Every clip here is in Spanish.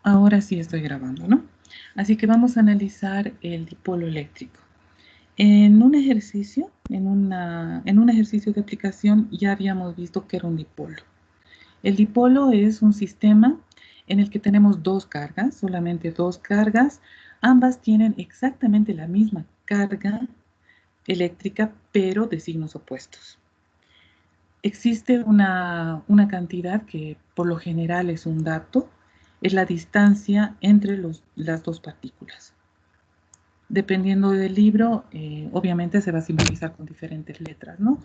Ahora sí estoy grabando, ¿no? Así que vamos a analizar el dipolo eléctrico. En un ejercicio, en un ejercicio de aplicación ya habíamos visto que era un dipolo. El dipolo es un sistema en el que tenemos dos cargas, solamente dos cargas. Ambas tienen exactamente la misma carga eléctrica, pero de signos opuestos. Existe una cantidad que por lo general es un dato, es la distancia entre las dos partículas. Dependiendo del libro, obviamente se va a simbolizar con diferentes letras, ¿no?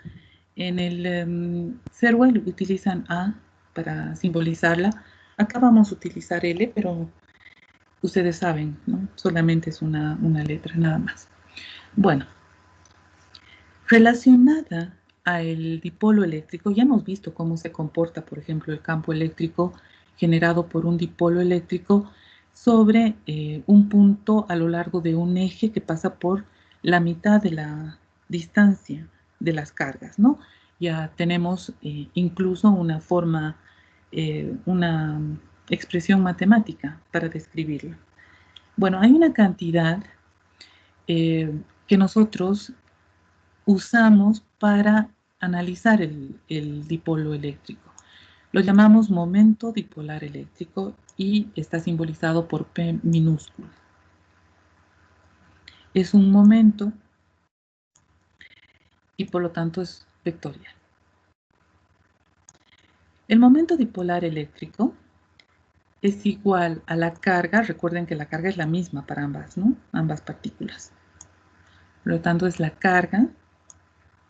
En el Serwell utilizan A para simbolizarla. Acá vamos a utilizar L, pero ustedes saben, ¿no? Solamente es una letra nada más. Bueno, relacionada al dipolo eléctrico, ya hemos visto cómo se comporta, por ejemplo, el campo eléctrico generado por un dipolo eléctrico sobre un punto a lo largo de un eje que pasa por la mitad de la distancia de las cargas, ¿no? Ya tenemos incluso una forma, una expresión matemática para describirlo. Bueno, hay una cantidad que nosotros usamos para analizar el dipolo eléctrico. Lo llamamos momento dipolar eléctrico y está simbolizado por P minúscula. Es un momento y por lo tanto es vectorial. El momento dipolar eléctrico es igual a la carga, recuerden que la carga es la misma para ambas, ¿no? Ambas partículas. Por lo tanto es la carga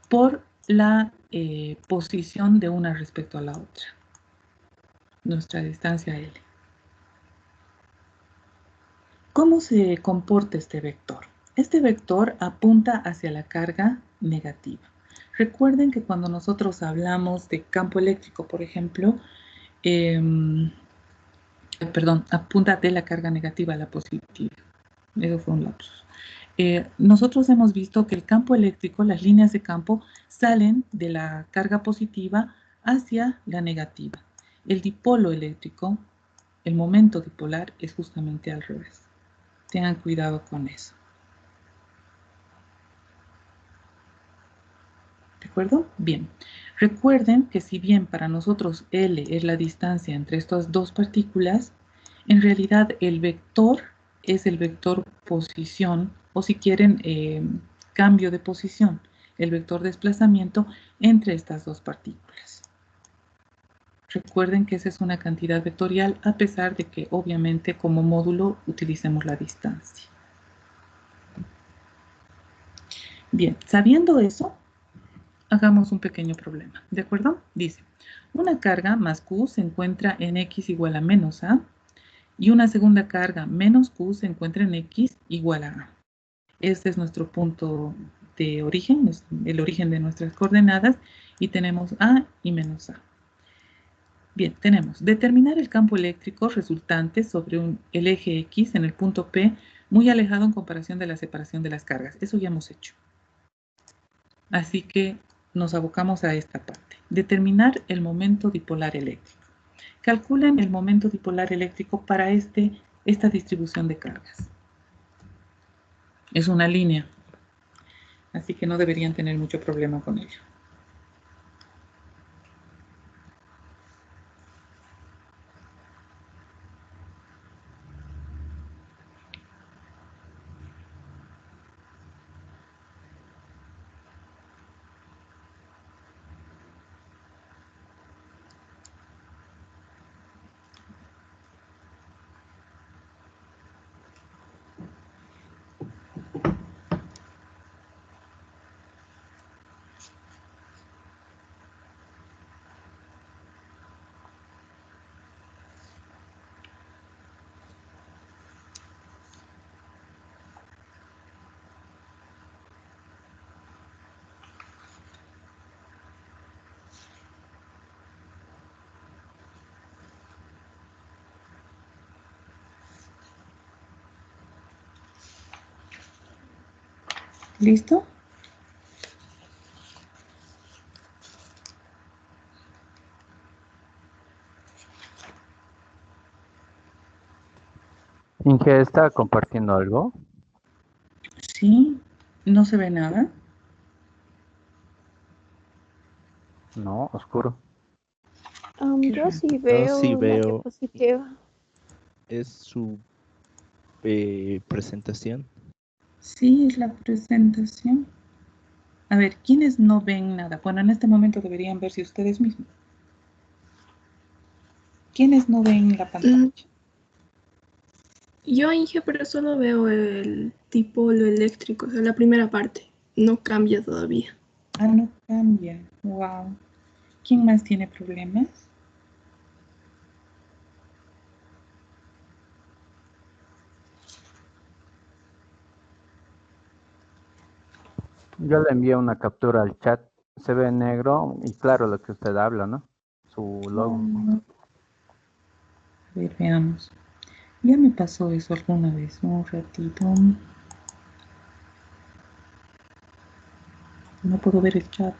por la posición de una respecto a la otra. Nuestra distancia L. ¿Cómo se comporta este vector? Este vector apunta hacia la carga negativa. Recuerden que cuando nosotros hablamos de campo eléctrico, por ejemplo, apunta de la carga negativa a la positiva. Eso fue un lapsus. Nosotros hemos visto que el campo eléctrico, las líneas de campo, salen de la carga positiva hacia la negativa. El dipolo eléctrico, el momento dipolar, es justamente al revés. Tengan cuidado con eso. ¿De acuerdo? Bien. Recuerden que si bien para nosotros L es la distancia entre estas dos partículas, en realidad el vector es el vector posición, o si quieren, cambio de posición, el vector desplazamiento entre estas dos partículas. Recuerden que esa es una cantidad vectorial, a pesar de que obviamente como módulo utilicemos la distancia. Bien, sabiendo eso, hagamos un pequeño problema, ¿de acuerdo? Dice, una carga más Q se encuentra en X igual a menos A y una segunda carga menos Q se encuentra en X igual a A. Este es nuestro punto de origen, es el origen de nuestras coordenadas y tenemos A y menos A. Bien, tenemos determinar el campo eléctrico resultante sobre el eje X en el punto P muy alejado en comparación de la separación de las cargas. Eso ya hemos hecho. Así que nos abocamos a esta parte. Determinar el momento dipolar eléctrico. Calculen el momento dipolar eléctrico para esta distribución de cargas. Es una línea, así que no deberían tener mucho problema con ello. ¿Listo? Inge, ¿está compartiendo algo? Sí, no se ve nada. No, oscuro. Qué Yo raro. sí Yo sí veo la veo, diapositiva. es su presentación. Sí, es la presentación. A ver, ¿quiénes no ven nada? Bueno, en este momento deberían verse ustedes mismos. ¿Quiénes no ven la pantalla? Yo, Inge, pero solo veo el dipolo eléctrico, o sea, la primera parte. No cambia todavía. Ah, no cambia. Wow. ¿Quién más tiene problemas? Yo le envié una captura al chat. Se ve negro y claro lo que usted habla, ¿no? Su logo. A ver, veamos. Ya me pasó eso alguna vez, un ratito. No puedo ver el chat.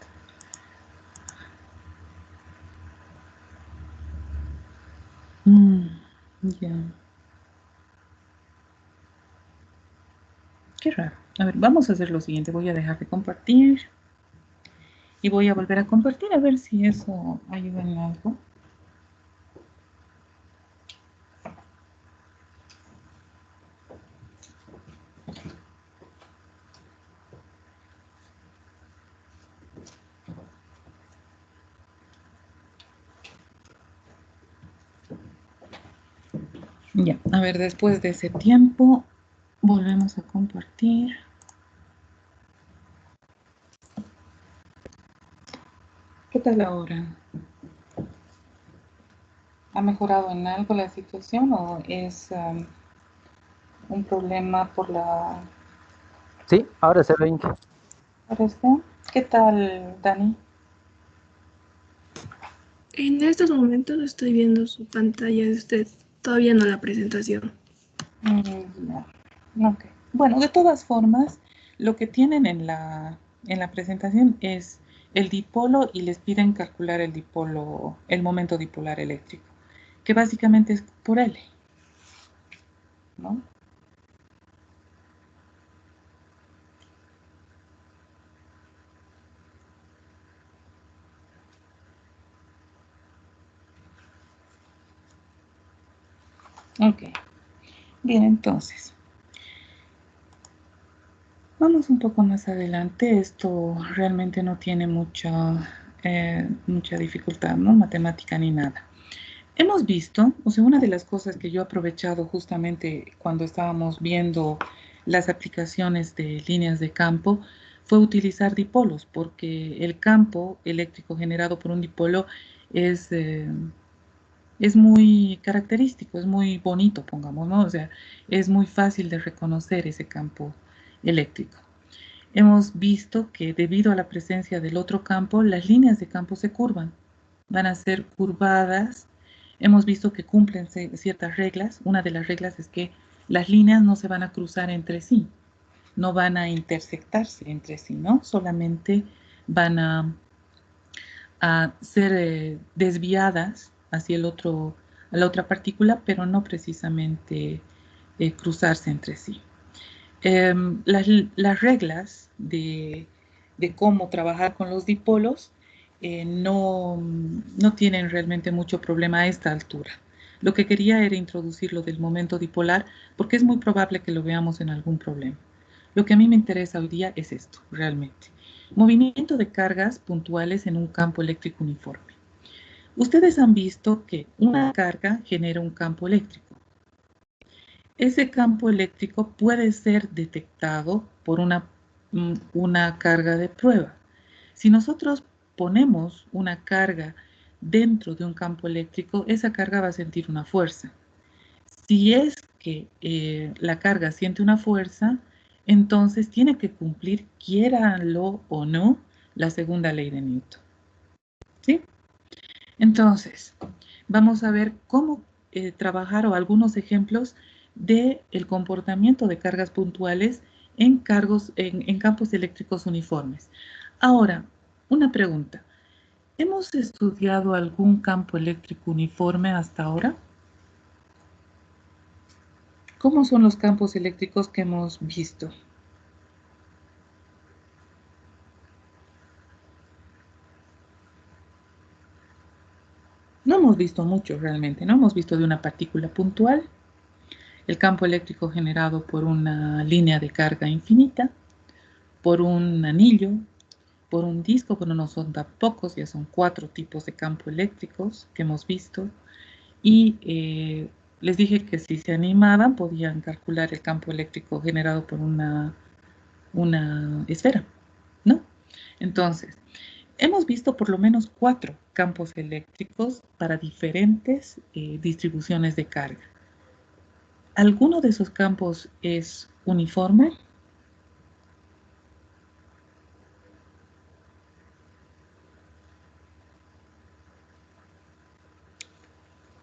Ya. Qué raro. A ver, vamos a hacer lo siguiente. Voy a dejar de compartir. Y voy a volver a compartir a ver si eso ayuda en algo. Ya, a ver, después de ese tiempo, volvemos a compartir. ¿Qué tal ahora? ¿Ha mejorado en algo la situación o es un problema por la... Sí, ahora se ve, Inge. ¿Parece? ¿Qué tal, Dani? En estos momentos estoy viendo su pantalla de usted, todavía no la presentación. No. Ok. Bueno, de todas formas, lo que tienen en la presentación es el dipolo y les piden calcular el dipolo, el momento dipolar eléctrico, que básicamente es por L, ¿no? Ok. Bien, entonces, vamos un poco más adelante. Esto realmente no tiene mucha dificultad, ¿no? Matemática ni nada. Hemos visto, o sea, una de las cosas que yo he aprovechado justamente cuando estábamos viendo las aplicaciones de líneas de campo fue utilizar dipolos, porque el campo eléctrico generado por un dipolo es, eh, es muy característico, es muy bonito, pongamos, ¿no? O sea, es muy fácil de reconocer ese campo eléctrico. Hemos visto que debido a la presencia del otro campo, las líneas de campo se curvan, van a ser curvadas. Hemos visto que cumplen ciertas reglas. Una de las reglas es que las líneas no se van a cruzar entre sí, no van a intersectarse entre sí, ¿no? Solamente van a ser desviadas hacia a la otra partícula, pero no precisamente cruzarse entre sí. Las reglas de cómo trabajar con los dipolos no tienen realmente mucho problema a esta altura. Lo que quería era introducir lo del momento dipolar porque es muy probable que lo veamos en algún problema. Lo que a mí me interesa hoy día es esto, realmente. Movimiento de cargas puntuales en un campo eléctrico uniforme. Ustedes han visto que una carga genera un campo eléctrico. Ese campo eléctrico puede ser detectado por una carga de prueba. Si nosotros ponemos una carga dentro de un campo eléctrico, esa carga va a sentir una fuerza. Si es que la carga siente una fuerza, entonces tiene que cumplir, quiéralo o no, la segunda ley de Newton. ¿Sí? Entonces, vamos a ver cómo trabajar o algunos ejemplos del comportamiento de cargas puntuales en campos eléctricos uniformes. Ahora, una pregunta. ¿Hemos estudiado algún campo eléctrico uniforme hasta ahora? ¿Cómo son los campos eléctricos que hemos visto? No hemos visto mucho realmente, no hemos visto de una partícula puntual, el campo eléctrico generado por una línea de carga infinita, por un anillo, por un disco, pero no son tan pocos, ya son 4 tipos de campo eléctricos que hemos visto. Y les dije que si se animaban podían calcular el campo eléctrico generado por una esfera, ¿no? Entonces, hemos visto por lo menos 4 campos eléctricos para diferentes distribuciones de carga. ¿Alguno de esos campos es uniforme?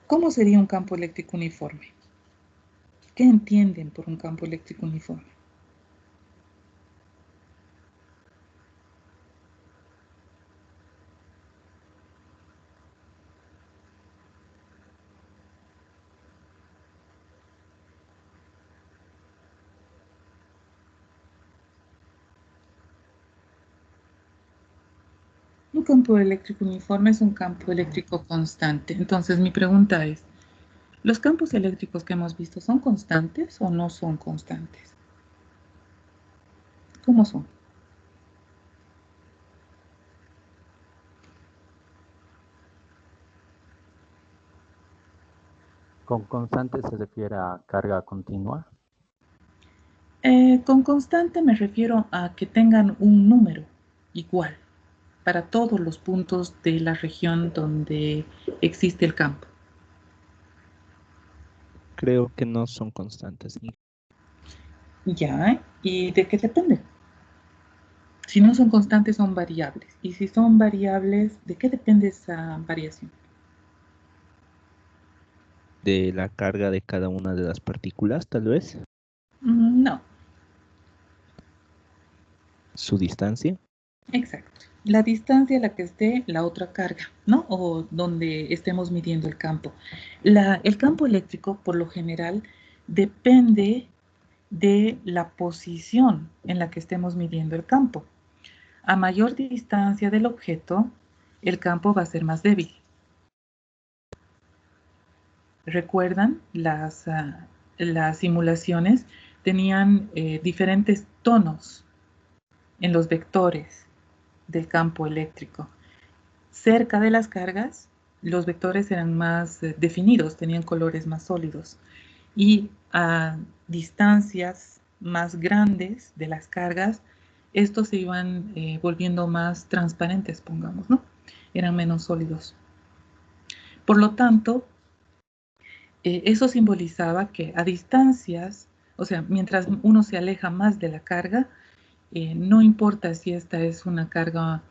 ¿Cómo sería un campo eléctrico uniforme? ¿Qué entienden por un campo eléctrico uniforme? Un campo eléctrico uniforme es un campo eléctrico constante. Entonces, mi pregunta es, ¿los campos eléctricos que hemos visto son constantes o no son constantes? ¿Cómo son? Con constante se refiere a carga continua. Con constante me refiero a que tengan un número igual para todos los puntos de la región donde existe el campo. Creo que no son constantes. Ya, ¿y de qué depende? Si no son constantes, son variables. Y si son variables, ¿de qué depende esa variación? De la carga de cada una de las partículas, tal vez. No, Su distancia. exacto. La distancia a la que esté la otra carga, ¿no? O donde estemos midiendo el campo. El campo eléctrico, por lo general, depende de la posición en la que estemos midiendo el campo. A mayor distancia del objeto, el campo va a ser más débil. ¿Recuerdan? Las simulaciones tenían diferentes tonos en los vectores del campo eléctrico. Cerca de las cargas, los vectores eran más definidos, tenían colores más sólidos. Y a distancias más grandes de las cargas, estos se iban volviendo más transparentes, pongamos, ¿no? Eran menos sólidos. Por lo tanto, eso simbolizaba que a distancias, o sea, mientras uno se aleja más de la carga, no importa si esta es una carga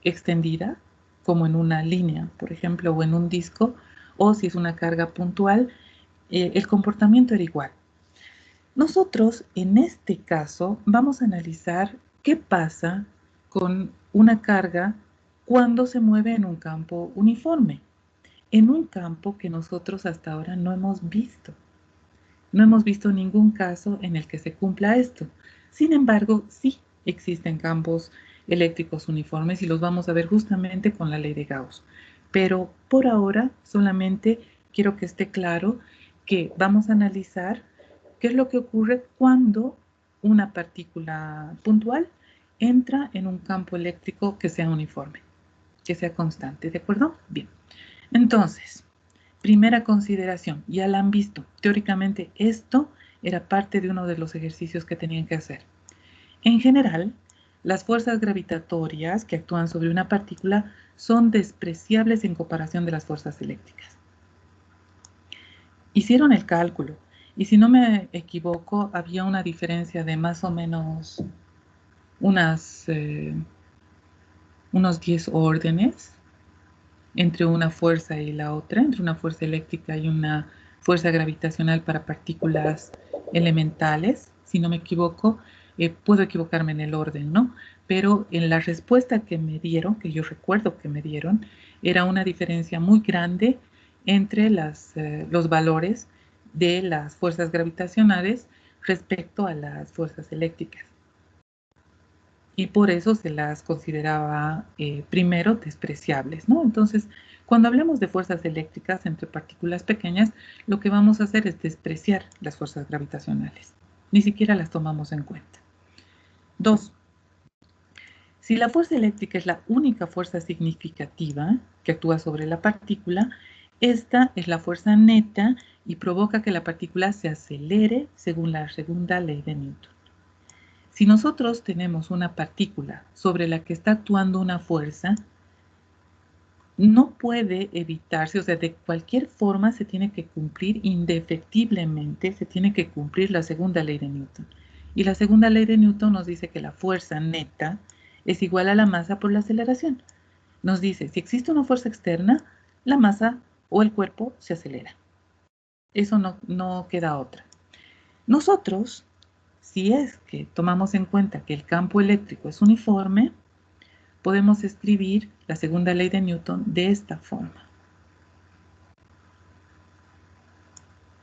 extendida, como en una línea, por ejemplo, o en un disco, o si es una carga puntual, el comportamiento era igual. Nosotros, en este caso, vamos a analizar qué pasa con una carga cuando se mueve en un campo uniforme, en un campo que nosotros hasta ahora no hemos visto. No hemos visto ningún caso en el que se cumpla esto. Sin embargo, sí existen campos eléctricos uniformes y los vamos a ver justamente con la ley de Gauss. Pero por ahora solamente quiero que esté claro que vamos a analizar qué es lo que ocurre cuando una partícula puntual entra en un campo eléctrico que sea uniforme, que sea constante, ¿de acuerdo? Bien. Entonces, primera consideración, ya la han visto. Teóricamente esto era parte de uno de los ejercicios que tenían que hacer. En general, las fuerzas gravitatorias que actúan sobre una partícula son despreciables en comparación de las fuerzas eléctricas. Hicieron el cálculo y si no me equivoco, había una diferencia de más o menos unos 10 órdenes entre una fuerza y la otra, entre una fuerza eléctrica y una fuerza gravitacional para partículas elementales, si no me equivoco, puedo equivocarme en el orden, ¿no? Pero en la respuesta que me dieron, que yo recuerdo que me dieron, era una diferencia muy grande entre los valores de las fuerzas gravitacionales respecto a las fuerzas eléctricas. Y por eso se las consideraba primero despreciables, ¿no? Entonces, cuando hablemos de fuerzas eléctricas entre partículas pequeñas, lo que vamos a hacer es despreciar las fuerzas gravitacionales. Ni siquiera las tomamos en cuenta. 2. Si la fuerza eléctrica es la única fuerza significativa que actúa sobre la partícula, esta es la fuerza neta y provoca que la partícula se acelere según la segunda ley de Newton. Si nosotros tenemos una partícula sobre la que está actuando una fuerza, no puede evitarse, o sea, de cualquier forma se tiene que cumplir indefectiblemente, se tiene que cumplir la segunda ley de Newton. Y la segunda ley de Newton nos dice que la fuerza neta es igual a la masa por la aceleración. Nos dice, si existe una fuerza externa, la masa o el cuerpo se acelera. Eso no queda otra. Nosotros, si es que tomamos en cuenta que el campo eléctrico es uniforme, podemos escribir la segunda ley de Newton de esta forma.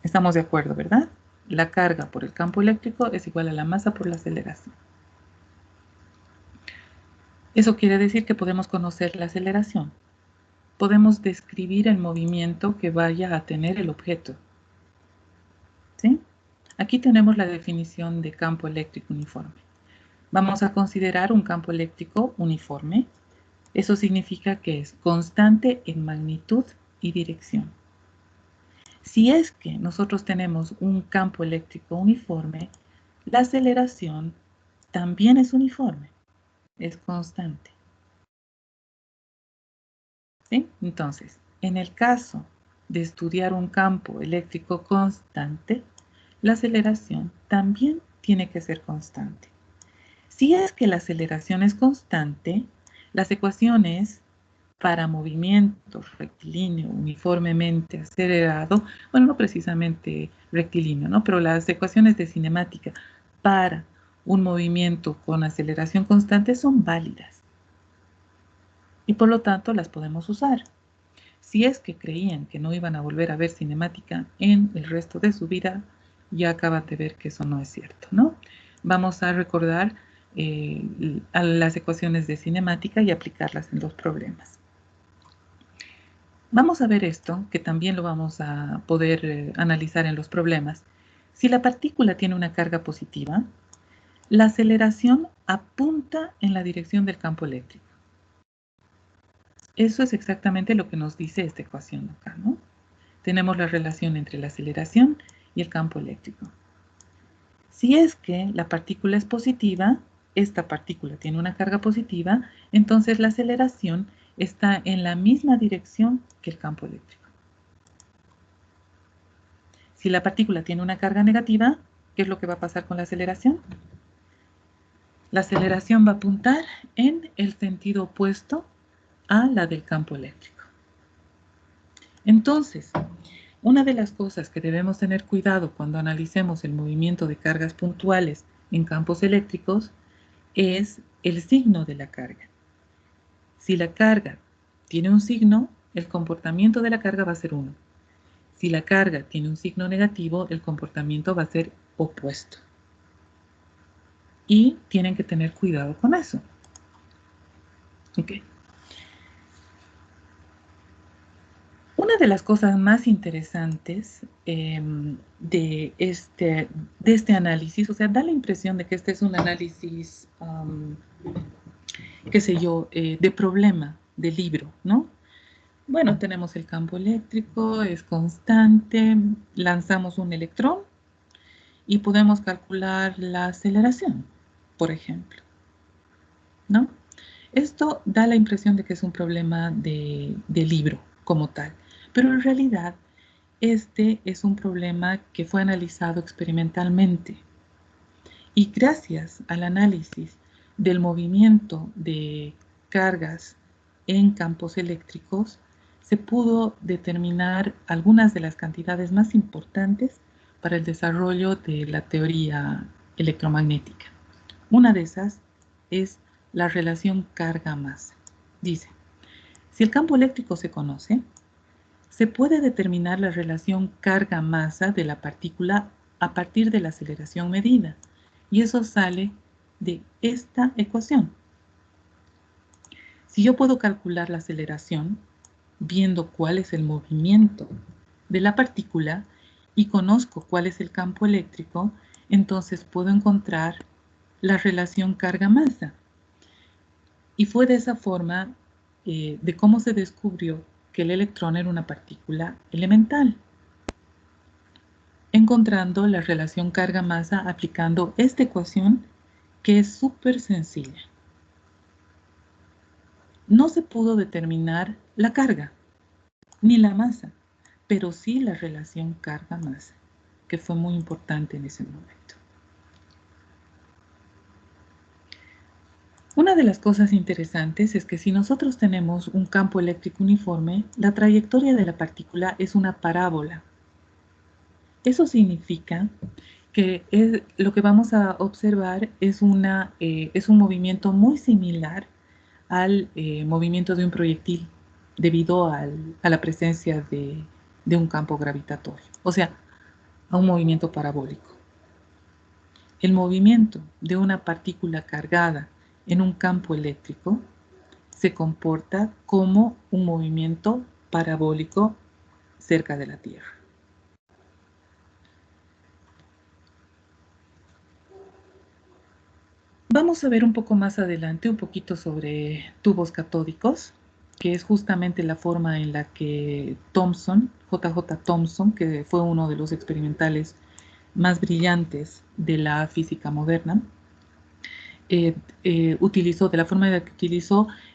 Estamos de acuerdo, ¿verdad? La carga por el campo eléctrico es igual a la masa por la aceleración. Eso quiere decir que podemos conocer la aceleración. Podemos describir el movimiento que vaya a tener el objeto. ¿Sí? Aquí tenemos la definición de campo eléctrico uniforme. Vamos a considerar un campo eléctrico uniforme. Eso significa que es constante en magnitud y dirección. Si es que nosotros tenemos un campo eléctrico uniforme, la aceleración también es uniforme, es constante. ¿Sí? Entonces, en el caso de estudiar un campo eléctrico constante, la aceleración también tiene que ser constante. Si es que la aceleración es constante, las ecuaciones para movimiento rectilíneo uniformemente acelerado, bueno, no precisamente rectilíneo, ¿no? Pero las ecuaciones de cinemática para un movimiento con aceleración constante son válidas. Y por lo tanto las podemos usar. Si es que creían que no iban a volver a ver cinemática en el resto de su vida, ya acaban de ver que eso no es cierto, ¿no? Vamos a recordar a las ecuaciones de cinemática y aplicarlas en los problemas. Vamos a ver esto, que también lo vamos a poder analizar en los problemas. Si la partícula tiene una carga positiva, la aceleración apunta en la dirección del campo eléctrico. Eso es exactamente lo que nos dice esta ecuación acá, ¿no? Tenemos la relación entre la aceleración y el campo eléctrico. Si es que la partícula es positiva, esta partícula tiene una carga positiva, entonces la aceleración está en la misma dirección que el campo eléctrico. Si la partícula tiene una carga negativa, ¿qué es lo que va a pasar con la aceleración? La aceleración va a apuntar en el sentido opuesto a la del campo eléctrico. Entonces, una de las cosas que debemos tener cuidado cuando analicemos el movimiento de cargas puntuales en campos eléctricos es el signo de la carga. Si la carga tiene un signo, el comportamiento de la carga va a ser 1. Si la carga tiene un signo negativo, el comportamiento va a ser opuesto. Y tienen que tener cuidado con eso. Ok. Una de las cosas más interesantes de este análisis, o sea, da la impresión de que este es un análisis, qué sé yo, de problema, de libro, ¿no? Bueno, tenemos el campo eléctrico, es constante, lanzamos un electrón y podemos calcular la aceleración, por ejemplo, ¿no? Esto da la impresión de que es un problema de libro como tal, pero en realidad este es un problema que fue analizado experimentalmente. Y gracias al análisis del movimiento de cargas en campos eléctricos, se pudo determinar algunas de las cantidades más importantes para el desarrollo de la teoría electromagnética. Una de esas es la relación carga-masa. Dice, si el campo eléctrico se conoce, se puede determinar la relación carga-masa de la partícula a partir de la aceleración medida. Y eso sale de esta ecuación. Si yo puedo calcular la aceleración, viendo cuál es el movimiento de la partícula y conozco cuál es el campo eléctrico, entonces puedo encontrar la relación carga-masa. Y fue de esa forma de cómo se descubrió que el electrón era una partícula elemental, encontrando la relación carga-masa aplicando esta ecuación que es súper sencilla. No se pudo determinar la carga ni la masa, pero sí la relación carga-masa, que fue muy importante en ese momento. Una de las cosas interesantes es que si nosotros tenemos un campo eléctrico uniforme, la trayectoria de la partícula es una parábola. Eso significa que lo que vamos a observar es un movimiento muy similar al movimiento de un proyectil debido a la presencia de un campo gravitatorio, o sea, a un movimiento parabólico. El movimiento de una partícula cargada en un campo eléctrico se comporta como un movimiento parabólico cerca de la Tierra. Vamos a ver un poco más adelante un poquito sobre tubos catódicos, que es justamente la forma en la que J.J. Thomson, que fue uno de los experimentales más brillantes de la física moderna, utilizó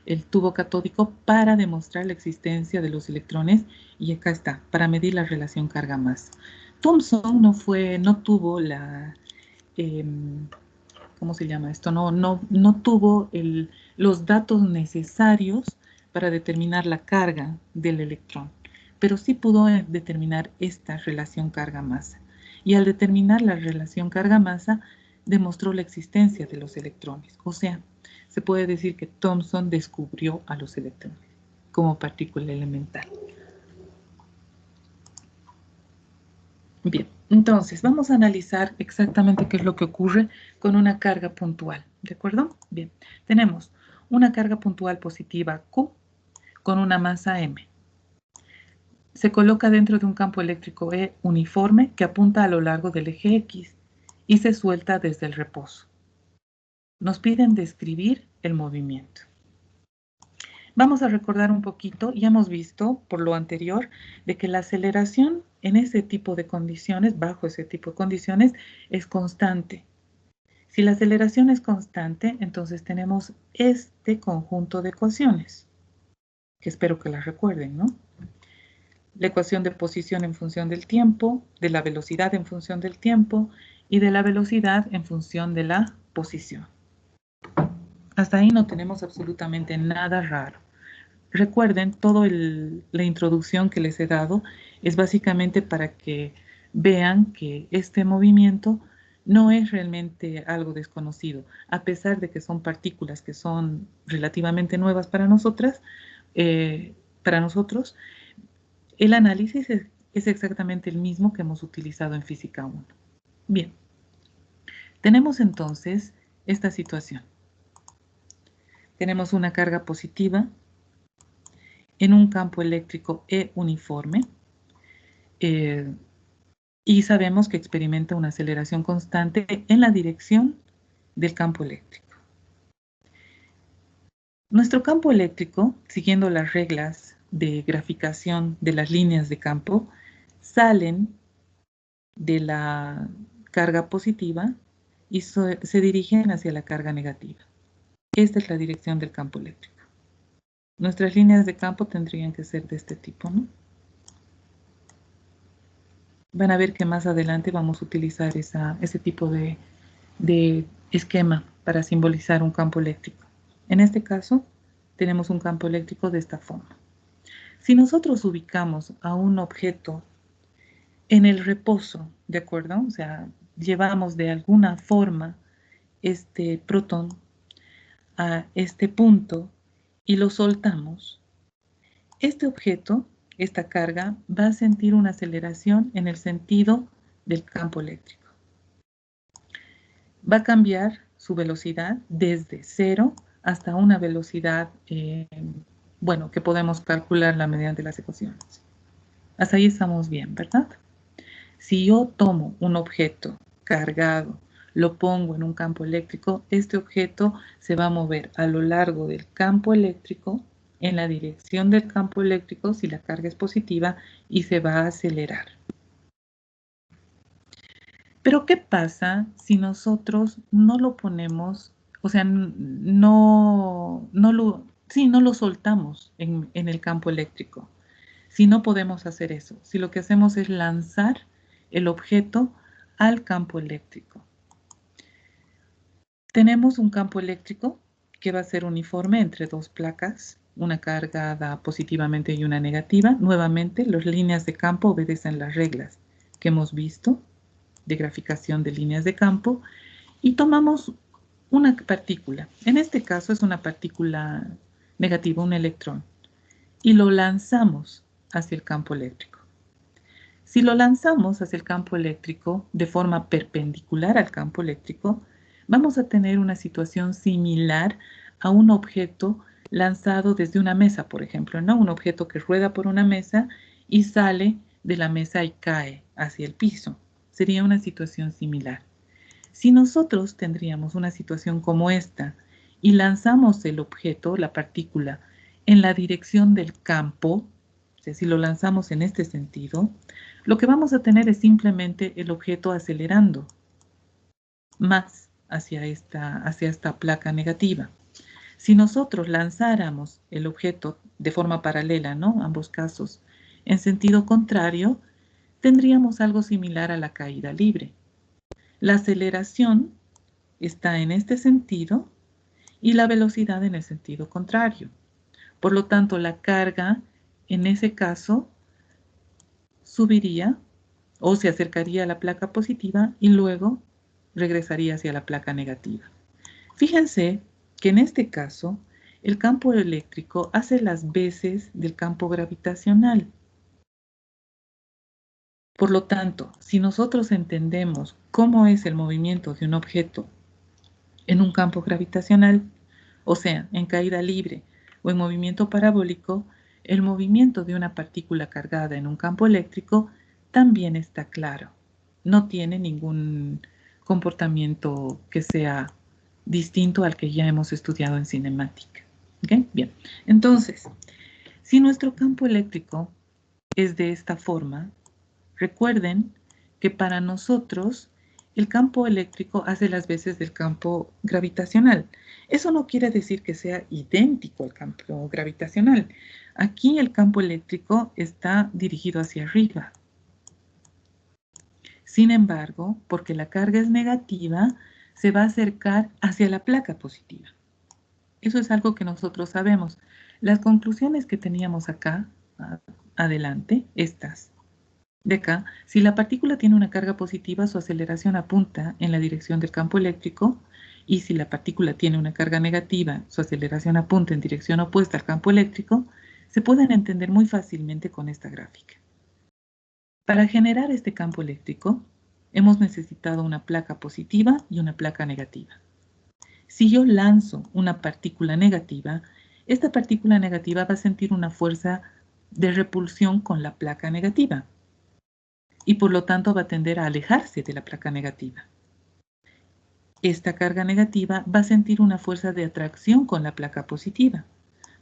el tubo catódico para demostrar la existencia de los electrones, y acá está, para medir la relación carga-masa. Thomson no tuvo la... ¿cómo se llama esto? No tuvo los datos necesarios para determinar la carga del electrón, pero sí pudo determinar esta relación carga-masa. Y al determinar la relación carga-masa, demostró la existencia de los electrones. O sea, se puede decir que Thomson descubrió a los electrones como partícula elemental. Bien, entonces vamos a analizar exactamente qué es lo que ocurre con una carga puntual, ¿de acuerdo? Bien, tenemos una carga puntual positiva Q con una masa M. Se coloca dentro de un campo eléctrico E uniforme que apunta a lo largo del eje X y se suelta desde el reposo. Nos piden describir el movimiento. Vamos a recordar un poquito, ya hemos visto por lo anterior, de que la aceleración en ese tipo de condiciones, bajo ese tipo de condiciones, es constante. Si la aceleración es constante, entonces tenemos este conjunto de ecuaciones, que espero que las recuerden, ¿no? La ecuación de posición en función del tiempo, de la velocidad en función del tiempo y de la velocidad en función de la posición. Hasta ahí no tenemos absolutamente nada raro. Recuerden, toda la introducción que les he dado es básicamente para que vean que este movimiento no es realmente algo desconocido, a pesar de que son partículas que son relativamente nuevas para nosotros, el análisis es exactamente el mismo que hemos utilizado en Física 1. Bien, tenemos entonces esta situación. Tenemos una carga positiva en un campo eléctrico E uniforme y sabemos que experimenta una aceleración constante en la dirección del campo eléctrico. Nuestro campo eléctrico, siguiendo las reglas de graficación de las líneas de campo, salen de la carga positiva y se dirigen hacia la carga negativa. Esta es la dirección del campo eléctrico. Nuestras líneas de campo tendrían que ser de este tipo, ¿no? Van a ver que más adelante vamos a utilizar ese tipo de esquema para simbolizar un campo eléctrico. En este caso, tenemos un campo eléctrico de esta forma. Si nosotros ubicamos a un objeto en el reposo, ¿de acuerdo? O sea, llevamos de alguna forma este protón a este punto y lo soltamos, este objeto esta carga va a sentir una aceleración en el sentido del campo eléctrico. Va a cambiar su velocidad desde 0 hasta una velocidad, bueno, que podemos calcularla mediante las ecuaciones. Hasta ahí estamos bien, ¿verdad? Si yo tomo un objeto cargado, lo pongo en un campo eléctrico, este objeto se va a mover a lo largo del campo eléctrico, en la dirección del campo eléctrico, si la carga es positiva, y se va a acelerar. Pero ¿qué pasa si nosotros no lo ponemos, o sea, no lo soltamos en el campo eléctrico? Si no podemos hacer eso, si lo que hacemos es lanzar el objeto al campo eléctrico. Tenemos un campo eléctrico que va a ser uniforme entre dos placas, una cargada positivamente y una negativa. Nuevamente, las líneas de campo obedecen las reglas que hemos visto de graficación de líneas de campo y tomamos una partícula. En este caso es una partícula negativa, un electrón, y lo lanzamos hacia el campo eléctrico. Si lo lanzamos hacia el campo eléctrico de forma perpendicular al campo eléctrico, vamos a tener una situación similar a un objeto lanzado desde una mesa, por ejemplo, ¿no? Un objeto que rueda por una mesa y sale de la mesa y cae hacia el piso. Sería una situación similar. Si nosotros tendríamos una situación como esta y lanzamos el objeto, la partícula, en la dirección del campo, o sea, si lo lanzamos en este sentido, lo que vamos a tener es simplemente el objeto acelerando más hacia esta placa negativa. Si nosotros lanzáramos el objeto de forma paralela, ¿no? Ambos casos, en sentido contrario, tendríamos algo similar a la caída libre. La aceleración está en este sentido y la velocidad en el sentido contrario. Por lo tanto, la carga en ese caso subiría o se acercaría a la placa positiva y luego regresaría hacia la placa negativa. Fíjense que en este caso el campo eléctrico hace las veces del campo gravitacional. Por lo tanto, si nosotros entendemos cómo es el movimiento de un objeto en un campo gravitacional, o sea, en caída libre o en movimiento parabólico, el movimiento de una partícula cargada en un campo eléctrico también está claro. No tiene ningún comportamiento que sea distinto al que ya hemos estudiado en cinemática. ¿Okay? Bien, entonces, si nuestro campo eléctrico es de esta forma, recuerden que para nosotros el campo eléctrico hace las veces del campo gravitacional. Eso no quiere decir que sea idéntico al campo gravitacional. Aquí el campo eléctrico está dirigido hacia arriba. Sin embargo, porque la carga es negativa, se va a acercar hacia la placa positiva. Eso es algo que nosotros sabemos. Las conclusiones que teníamos acá, adelante, estas. De acá, si la partícula tiene una carga positiva, su aceleración apunta en la dirección del campo eléctrico, y si la partícula tiene una carga negativa, su aceleración apunta en dirección opuesta al campo eléctrico, se pueden entender muy fácilmente con esta gráfica. Para generar este campo eléctrico, hemos necesitado una placa positiva y una placa negativa. Si yo lanzo una partícula negativa, esta partícula negativa va a sentir una fuerza de repulsión con la placa negativa y por lo tanto va a tender a alejarse de la placa negativa. Esta carga negativa va a sentir una fuerza de atracción con la placa positiva,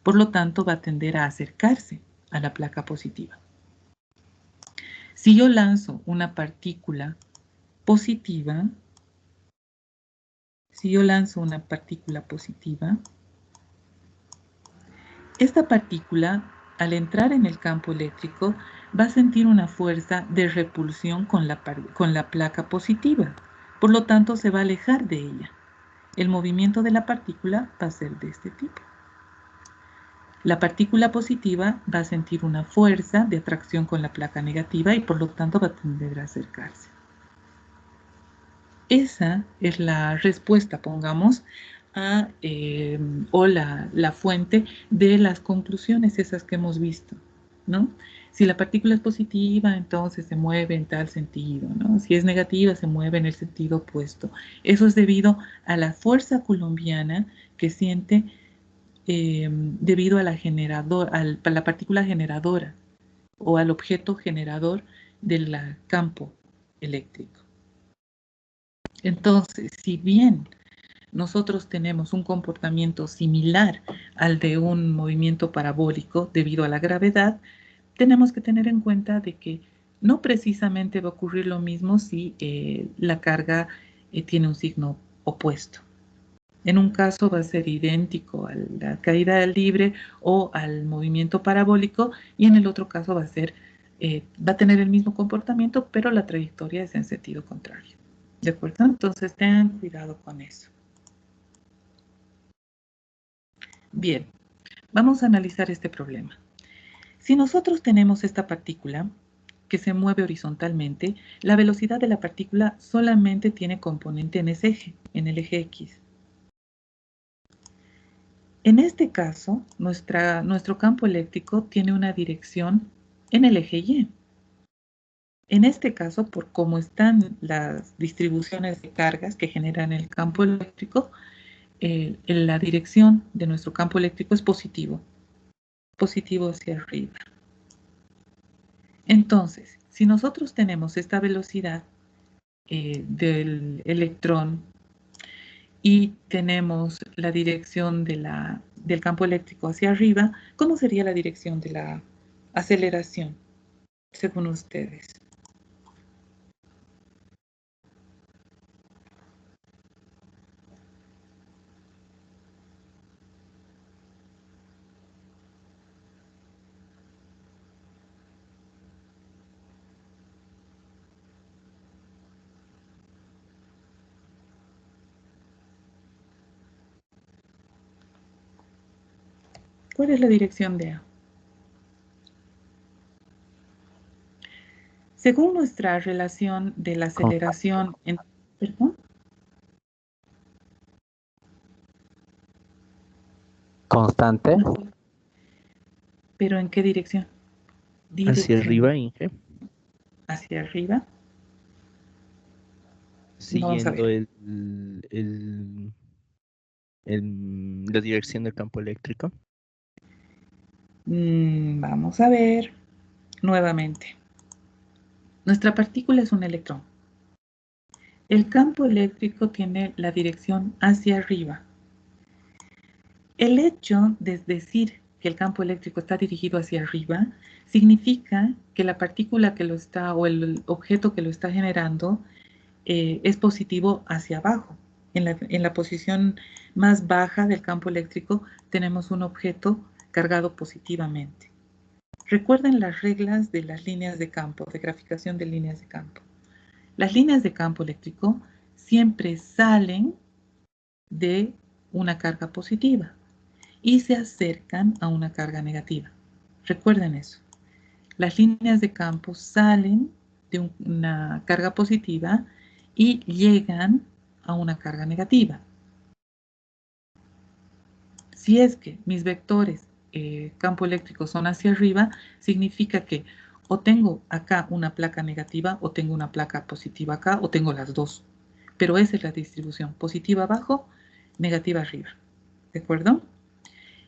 por lo tanto va a tender a acercarse a la placa positiva. Si yo lanzo una partícula positiva, esta partícula, al entrar en el campo eléctrico, va a sentir una fuerza de repulsión con la placa positiva. Por lo tanto, se va a alejar de ella. El movimiento de la partícula va a ser de este tipo. La partícula positiva va a sentir una fuerza de atracción con la placa negativa y por lo tanto va a tender a acercarse. Esa es la respuesta, pongamos, o la fuente de las conclusiones esas que hemos visto. ¿no? Si la partícula es positiva, entonces se mueve en tal sentido, ¿no? Si es negativa, se mueve en el sentido opuesto. Eso es debido a la fuerza coulombiana que siente debido a a la partícula generadora o al objeto generador del campo eléctrico. Entonces, si bien nosotros tenemos un comportamiento similar al de un movimiento parabólico debido a la gravedad, tenemos que tener en cuenta de que no precisamente va a ocurrir lo mismo si la carga tiene un signo opuesto. En un caso va a ser idéntico a la caída libre o al movimiento parabólico, y en el otro caso va a tener el mismo comportamiento, pero la trayectoria es en sentido contrario. ¿De acuerdo? Entonces tengan cuidado con eso. Bien, vamos a analizar este problema. Si nosotros tenemos esta partícula que se mueve horizontalmente, la velocidad de la partícula solamente tiene componente en ese eje, en el eje X. En este caso, nuestro campo eléctrico tiene una dirección en el eje Y. En este caso, por cómo están las distribuciones de cargas que generan el campo eléctrico, la dirección de nuestro campo eléctrico es positivo hacia arriba. Entonces, si nosotros tenemos esta velocidad del electrón y tenemos la dirección del campo eléctrico hacia arriba, ¿cómo sería la dirección de la aceleración, según ustedes? ¿Cuál es la dirección de A? Según nuestra relación de la aceleración en... ¿Perdón? Constante. ¿Pero en qué dirección? Hacia arriba, Inge. Hacia arriba. Vamos a Siguiendo ver. la dirección del campo eléctrico. Vamos a ver nuevamente. Nuestra partícula es un electrón. El campo eléctrico tiene la dirección hacia arriba. El hecho de decir que el campo eléctrico está dirigido hacia arriba significa que la partícula que lo está, o el objeto que lo está generando, es positivo hacia abajo. En la posición más baja del campo eléctrico tenemos un objeto cargado positivamente. Recuerden las reglas de las líneas de campo, de graficación de líneas de campo. Las líneas de campo eléctrico siempre salen de una carga positiva y se acercan a una carga negativa. Recuerden eso. Las líneas de campo salen de una carga positiva y llegan a una carga negativa. Si es que mis vectores campo eléctrico son hacia arriba, significa que o tengo acá una placa negativa o tengo una placa positiva acá o tengo las dos. Pero esa es la distribución, positiva abajo, negativa arriba. ¿De acuerdo?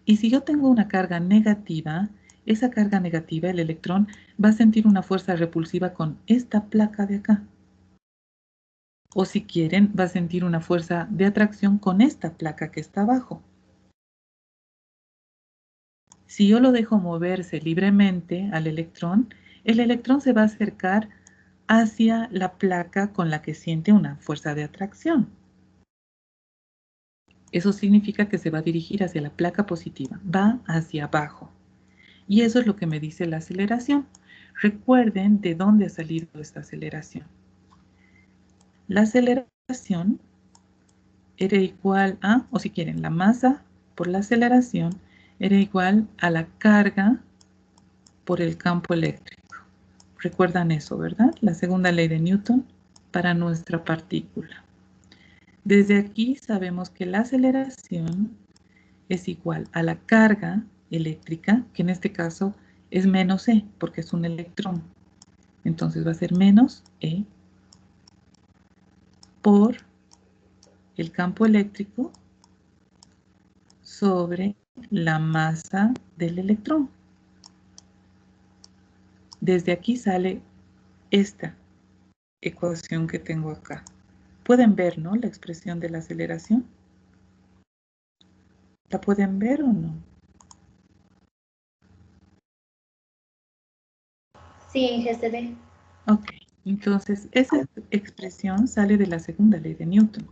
Y si yo tengo una carga negativa, esa carga negativa, el electrón, va a sentir una fuerza repulsiva con esta placa de acá. O si quieren, va a sentir una fuerza de atracción con esta placa que está abajo. Si yo lo dejo moverse libremente al electrón, el electrón se va a acercar hacia la placa con la que siente una fuerza de atracción. Eso significa que se va a dirigir hacia la placa positiva, va hacia abajo. Y eso es lo que me dice la aceleración. Recuerden de dónde ha salido esta aceleración. La aceleración era igual a, o si quieren, la masa por la aceleración era igual a la carga por el campo eléctrico. Recuerdan eso, ¿verdad? La segunda ley de Newton para nuestra partícula. Desde aquí sabemos que la aceleración es igual a la carga eléctrica, que en este caso es menos E, porque es un electrón. Entonces va a ser menos E por el campo eléctrico sobre la masa del electrón. Desde aquí sale esta ecuación que tengo acá. Pueden ver, ¿no? La expresión de la aceleración. ¿La pueden ver o no? Sí, en GCD. Ok, entonces esa expresión sale de la segunda ley de Newton.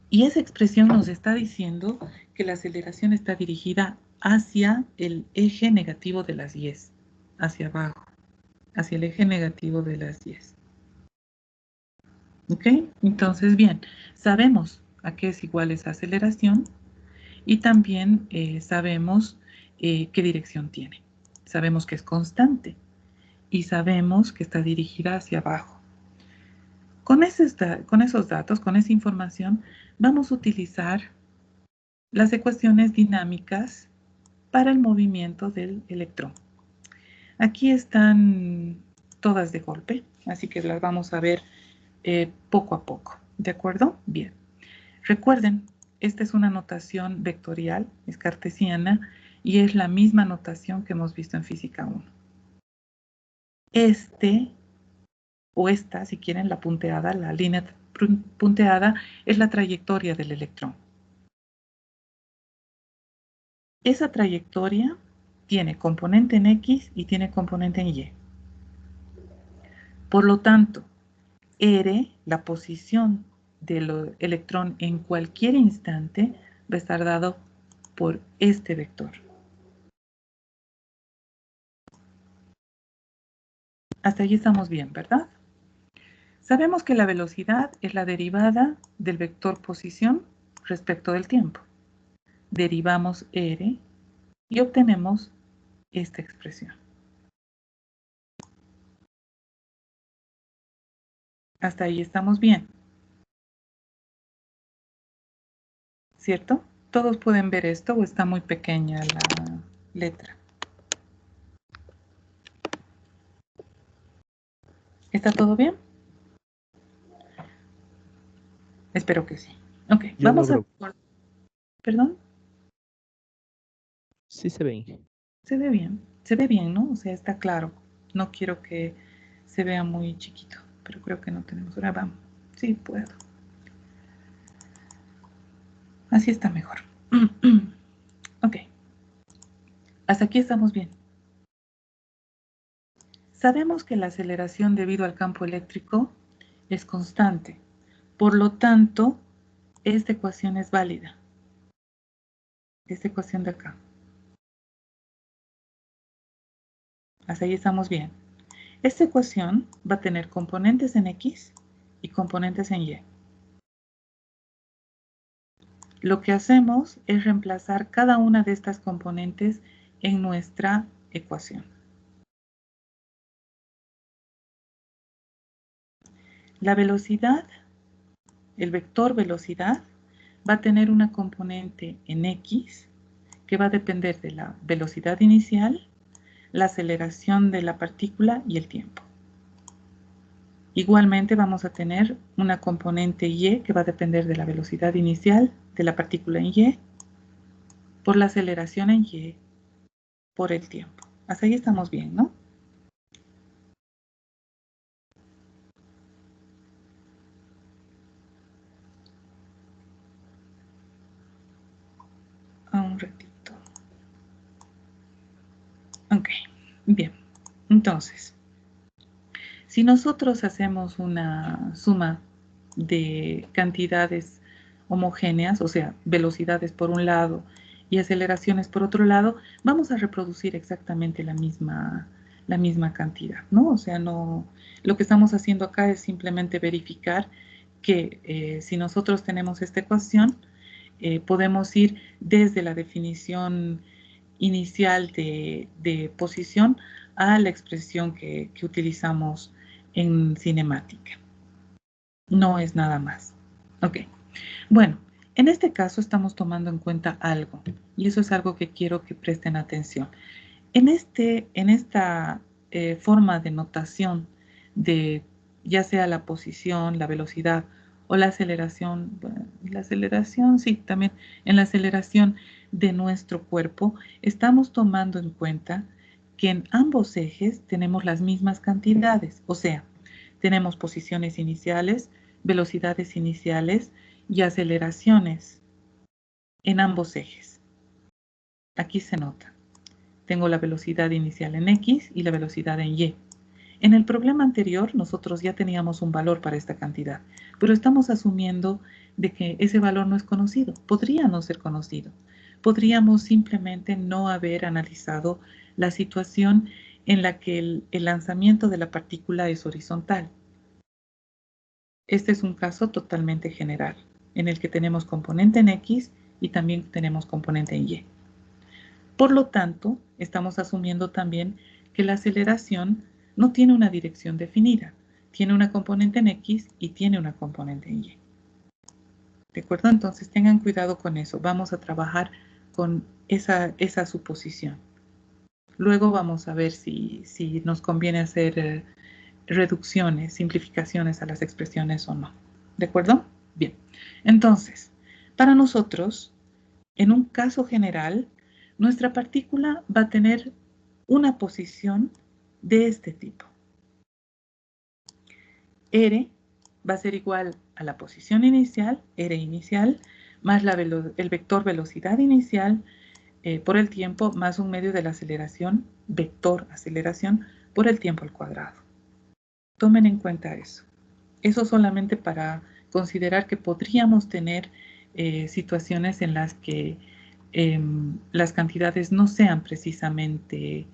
Y esa expresión nos está diciendo que la aceleración está dirigida hacia el eje negativo de las Y, hacia abajo, hacia el eje negativo de las Y. ¿Ok? Entonces, bien, sabemos a qué es igual esa aceleración y también sabemos qué dirección tiene. Sabemos que es constante y sabemos que está dirigida hacia abajo. Con esos datos, con esa información, vamos a utilizar las ecuaciones dinámicas para el movimiento del electrón. Aquí están todas de golpe, así que las vamos a ver poco a poco. ¿De acuerdo? Bien. Recuerden, esta es una notación vectorial, es cartesiana, y es la misma notación que hemos visto en Física 1. O esta, si quieren, la punteada, la línea punteada, es la trayectoria del electrón. Esa trayectoria tiene componente en X y tiene componente en Y. Por lo tanto, R, la posición del electrón en cualquier instante, va a estar dado por este vector. Hasta allí estamos bien, ¿verdad? Sabemos que la velocidad es la derivada del vector posición respecto del tiempo. Derivamos R y obtenemos esta expresión. Hasta ahí estamos bien. ¿Cierto? Todos pueden ver esto o está muy pequeña la letra. ¿Está todo bien? Espero que sí. Ok, Yo vamos a... logro. ¿Perdón? Sí se ven. Se ve bien. Se ve bien, ¿no? O sea, está claro. No quiero que se vea muy chiquito, pero creo que no tenemos... Ahora vamos. Sí, puedo. Así está mejor. Ok. Hasta aquí estamos bien. Sabemos que la aceleración debido al campo eléctrico es constante. Por lo tanto, esta ecuación es válida. Esta ecuación de acá. Hasta ahí estamos bien. Esta ecuación va a tener componentes en X y componentes en Y. Lo que hacemos es reemplazar cada una de estas componentes en nuestra ecuación. La velocidad, el vector velocidad, va a tener una componente en X que va a depender de la velocidad inicial, la aceleración de la partícula y el tiempo. Igualmente vamos a tener una componente Y que va a depender de la velocidad inicial de la partícula en Y, por la aceleración en Y, por el tiempo. Hasta ahí estamos bien, ¿no? Un ratito. Ok, bien. Entonces, si nosotros hacemos una suma de cantidades homogéneas, o sea, velocidades por un lado y aceleraciones por otro lado, vamos a reproducir exactamente la misma cantidad, ¿no? O sea, no, lo que estamos haciendo acá es simplemente verificar que si nosotros tenemos esta ecuación, podemos ir desde la definición inicial de posición a la expresión que utilizamos en cinemática. No es nada más. Ok. Bueno, en este caso estamos tomando en cuenta algo, y eso es algo que quiero que presten atención. En esta forma de notación de ya sea la posición, la velocidad o la aceleración, bueno, la aceleración, sí, también en la aceleración de nuestro cuerpo, estamos tomando en cuenta que en ambos ejes tenemos las mismas cantidades, o sea, tenemos posiciones iniciales, velocidades iniciales y aceleraciones en ambos ejes. Aquí se nota. Tengo la velocidad inicial en X y la velocidad en Y. En el problema anterior nosotros ya teníamos un valor para esta cantidad, pero estamos asumiendo de que ese valor no es conocido. Podría no ser conocido. Podríamos simplemente no haber analizado la situación en la que el lanzamiento de la partícula es horizontal. Este es un caso totalmente general, en el que tenemos componente en X y también tenemos componente en Y. Por lo tanto, estamos asumiendo también que la aceleración no tiene una dirección definida, tiene una componente en X y tiene una componente en Y. ¿De acuerdo? Entonces tengan cuidado con eso. Vamos a trabajar con esa suposición. Luego vamos a ver si nos conviene hacer reducciones, simplificaciones a las expresiones o no. ¿De acuerdo? Bien. Entonces, para nosotros, en un caso general, nuestra partícula va a tener una posición de este tipo. R va a ser igual a la posición inicial, R inicial, más el vector velocidad inicial por el tiempo, más un medio de la aceleración, vector aceleración, por el tiempo al cuadrado. Tomen en cuenta eso. Eso solamente para considerar que podríamos tener situaciones en las que las cantidades no sean precisamente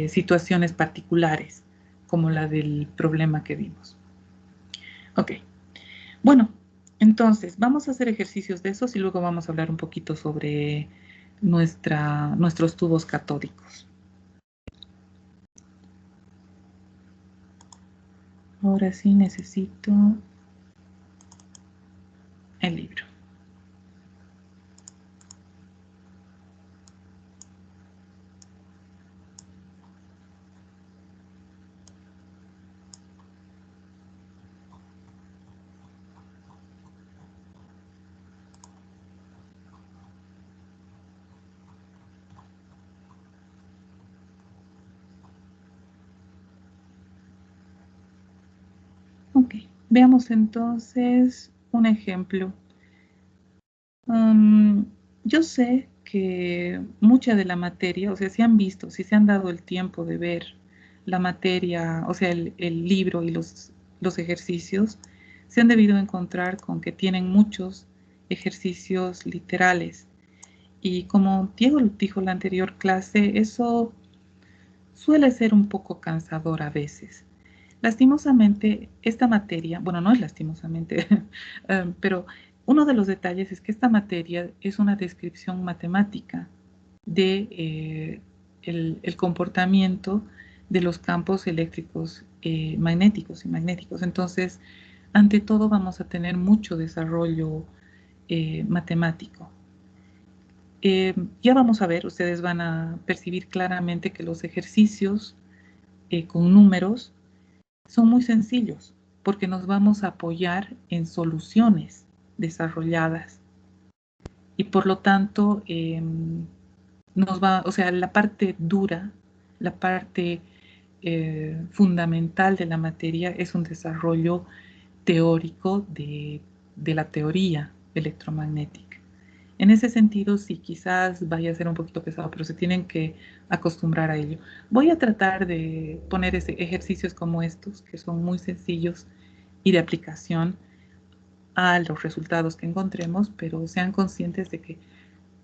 situaciones particulares, como la del problema que vimos. Ok, bueno, entonces vamos a hacer ejercicios de esos y luego vamos a hablar un poquito sobre nuestros tubos catódicos. Ahora sí necesito el libro. Ok, veamos entonces un ejemplo. Yo sé que mucha de la materia, o sea, si se han dado el tiempo de ver la materia, o sea, el libro y los ejercicios, se han debido encontrar con que tienen muchos ejercicios literales. Y como Diego dijo en la anterior clase, eso suele ser un poco cansador a veces. Lastimosamente, esta materia, bueno, no es lastimosamente, pero uno de los detalles es que esta materia es una descripción matemática de el comportamiento de los campos eléctricos magnéticos y magnéticos. Entonces, ante todo vamos a tener mucho desarrollo matemático. Ya vamos a ver, ustedes van a percibir claramente que los ejercicios con números son muy sencillos porque nos vamos a apoyar en soluciones desarrolladas y por lo tanto o sea, la parte dura, la parte fundamental de la materia es un desarrollo teórico de la teoría electromagnética. En ese sentido, sí, quizás vaya a ser un poquito pesado, pero se tienen que acostumbrar a ello. Voy a tratar de poner ejercicios como estos, que son muy sencillos y de aplicación a los resultados que encontremos, pero sean conscientes de que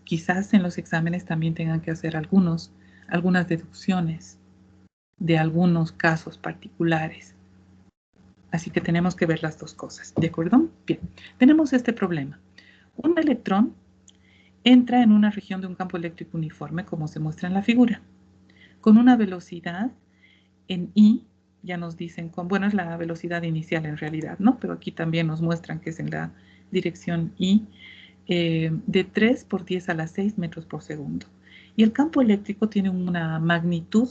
quizás en los exámenes también tengan que hacer algunas deducciones de algunos casos particulares. Así que tenemos que ver las dos cosas, ¿de acuerdo? Bien, tenemos este problema. Un electrón entra en una región de un campo eléctrico uniforme, como se muestra en la figura, con una velocidad en I, ya nos dicen, bueno, es la velocidad inicial en realidad, ¿no? Pero aquí también nos muestran que es en la dirección I, de 3 por 10 a la 6 metros por segundo. y el campo eléctrico tiene una magnitud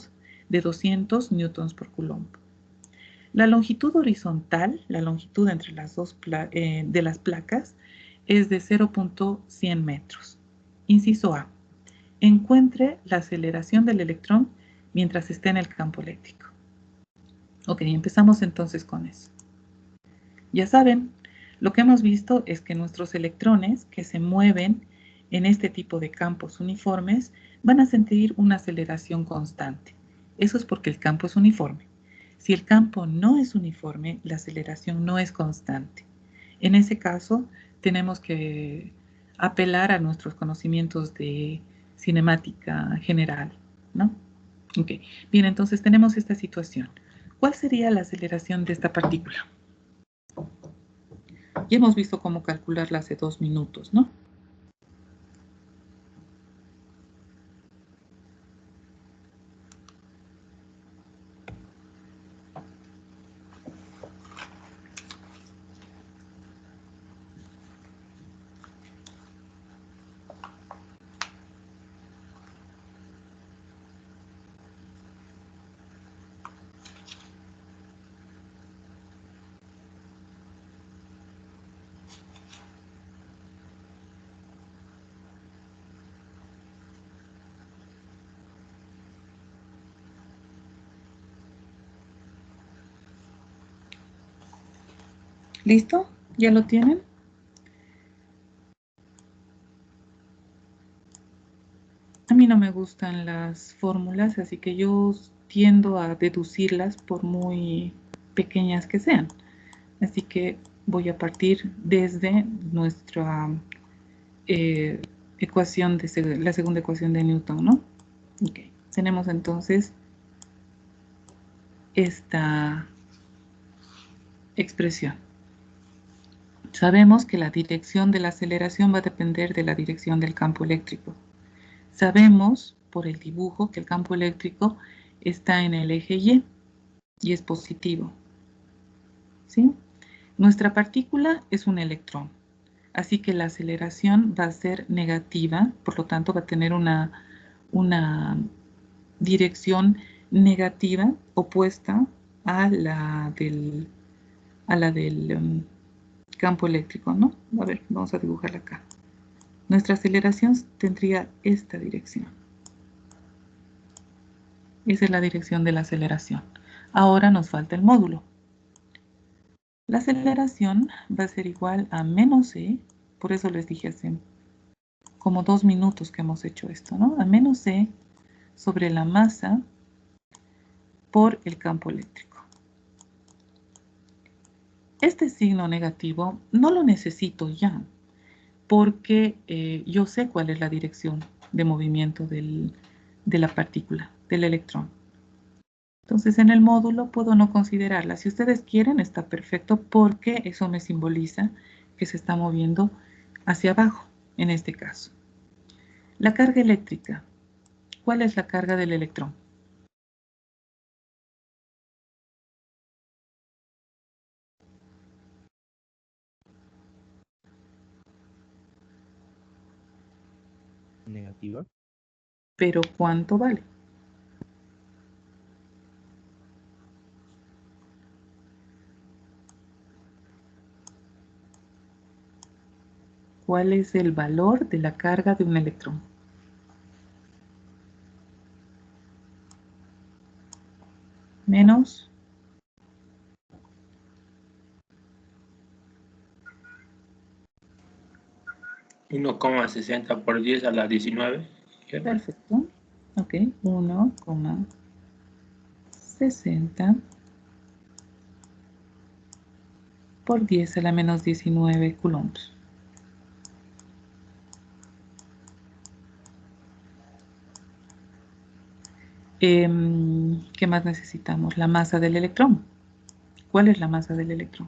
de 200 newtons por coulomb. La longitud horizontal, la longitud entre las dos de las placas, es de 0.100 metros. Inciso A. Encuentre la aceleración del electrón mientras esté en el campo eléctrico. Ok, empezamos entonces con eso. Ya saben, lo que hemos visto es que nuestros electrones que se mueven en este tipo de campos uniformes van a sentir una aceleración constante. Eso es porque el campo es uniforme. Si el campo no es uniforme, la aceleración no es constante. En ese caso, tenemos que apelar a nuestros conocimientos de cinemática general, ¿no? Ok, bien, entonces tenemos esta situación. ¿Cuál sería la aceleración de esta partícula? Ya hemos visto cómo calcularla hace 2 minutos, ¿no? ¿Listo? ¿Ya lo tienen? A mí no me gustan las fórmulas, así que yo tiendo a deducirlas por muy pequeñas que sean. Así que voy a partir desde nuestra ecuación, de la segunda ecuación de Newton, ¿no? Ok, tenemos entonces esta expresión. Sabemos que la dirección de la aceleración va a depender de la dirección del campo eléctrico. Sabemos por el dibujo que el campo eléctrico está en el eje y es positivo, ¿sí? Nuestra partícula es un electrón, así que la aceleración va a ser negativa, por lo tanto va a tener una dirección negativa opuesta a la del campo eléctrico, ¿no? A ver, vamos a dibujarla acá. Nuestra aceleración tendría esta dirección. Esa es la dirección de la aceleración. Ahora nos falta el módulo. La aceleración va a ser igual a menos e, por eso les dije hace como 2 minutos que hemos hecho esto, ¿no? A menos e sobre la masa por el campo eléctrico. Este signo negativo no lo necesito ya, porque yo sé cuál es la dirección de movimiento de la partícula, del electrón. Entonces en el módulo puedo no considerarla. Si ustedes quieren está perfecto porque eso me simboliza que se está moviendo hacia abajo en este caso. La carga eléctrica. ¿Cuál es la carga del electrón? Negativa. Pero ¿cuánto vale? ¿Cuál es el valor de la carga de un electrón? Menos 1,60 por 10 a la 19. perfecto. Ok, 1,60 por 10 a la menos 19 coulombs. ¿Qué más necesitamos? La masa del electrón. ¿Cuál es la masa del electrón?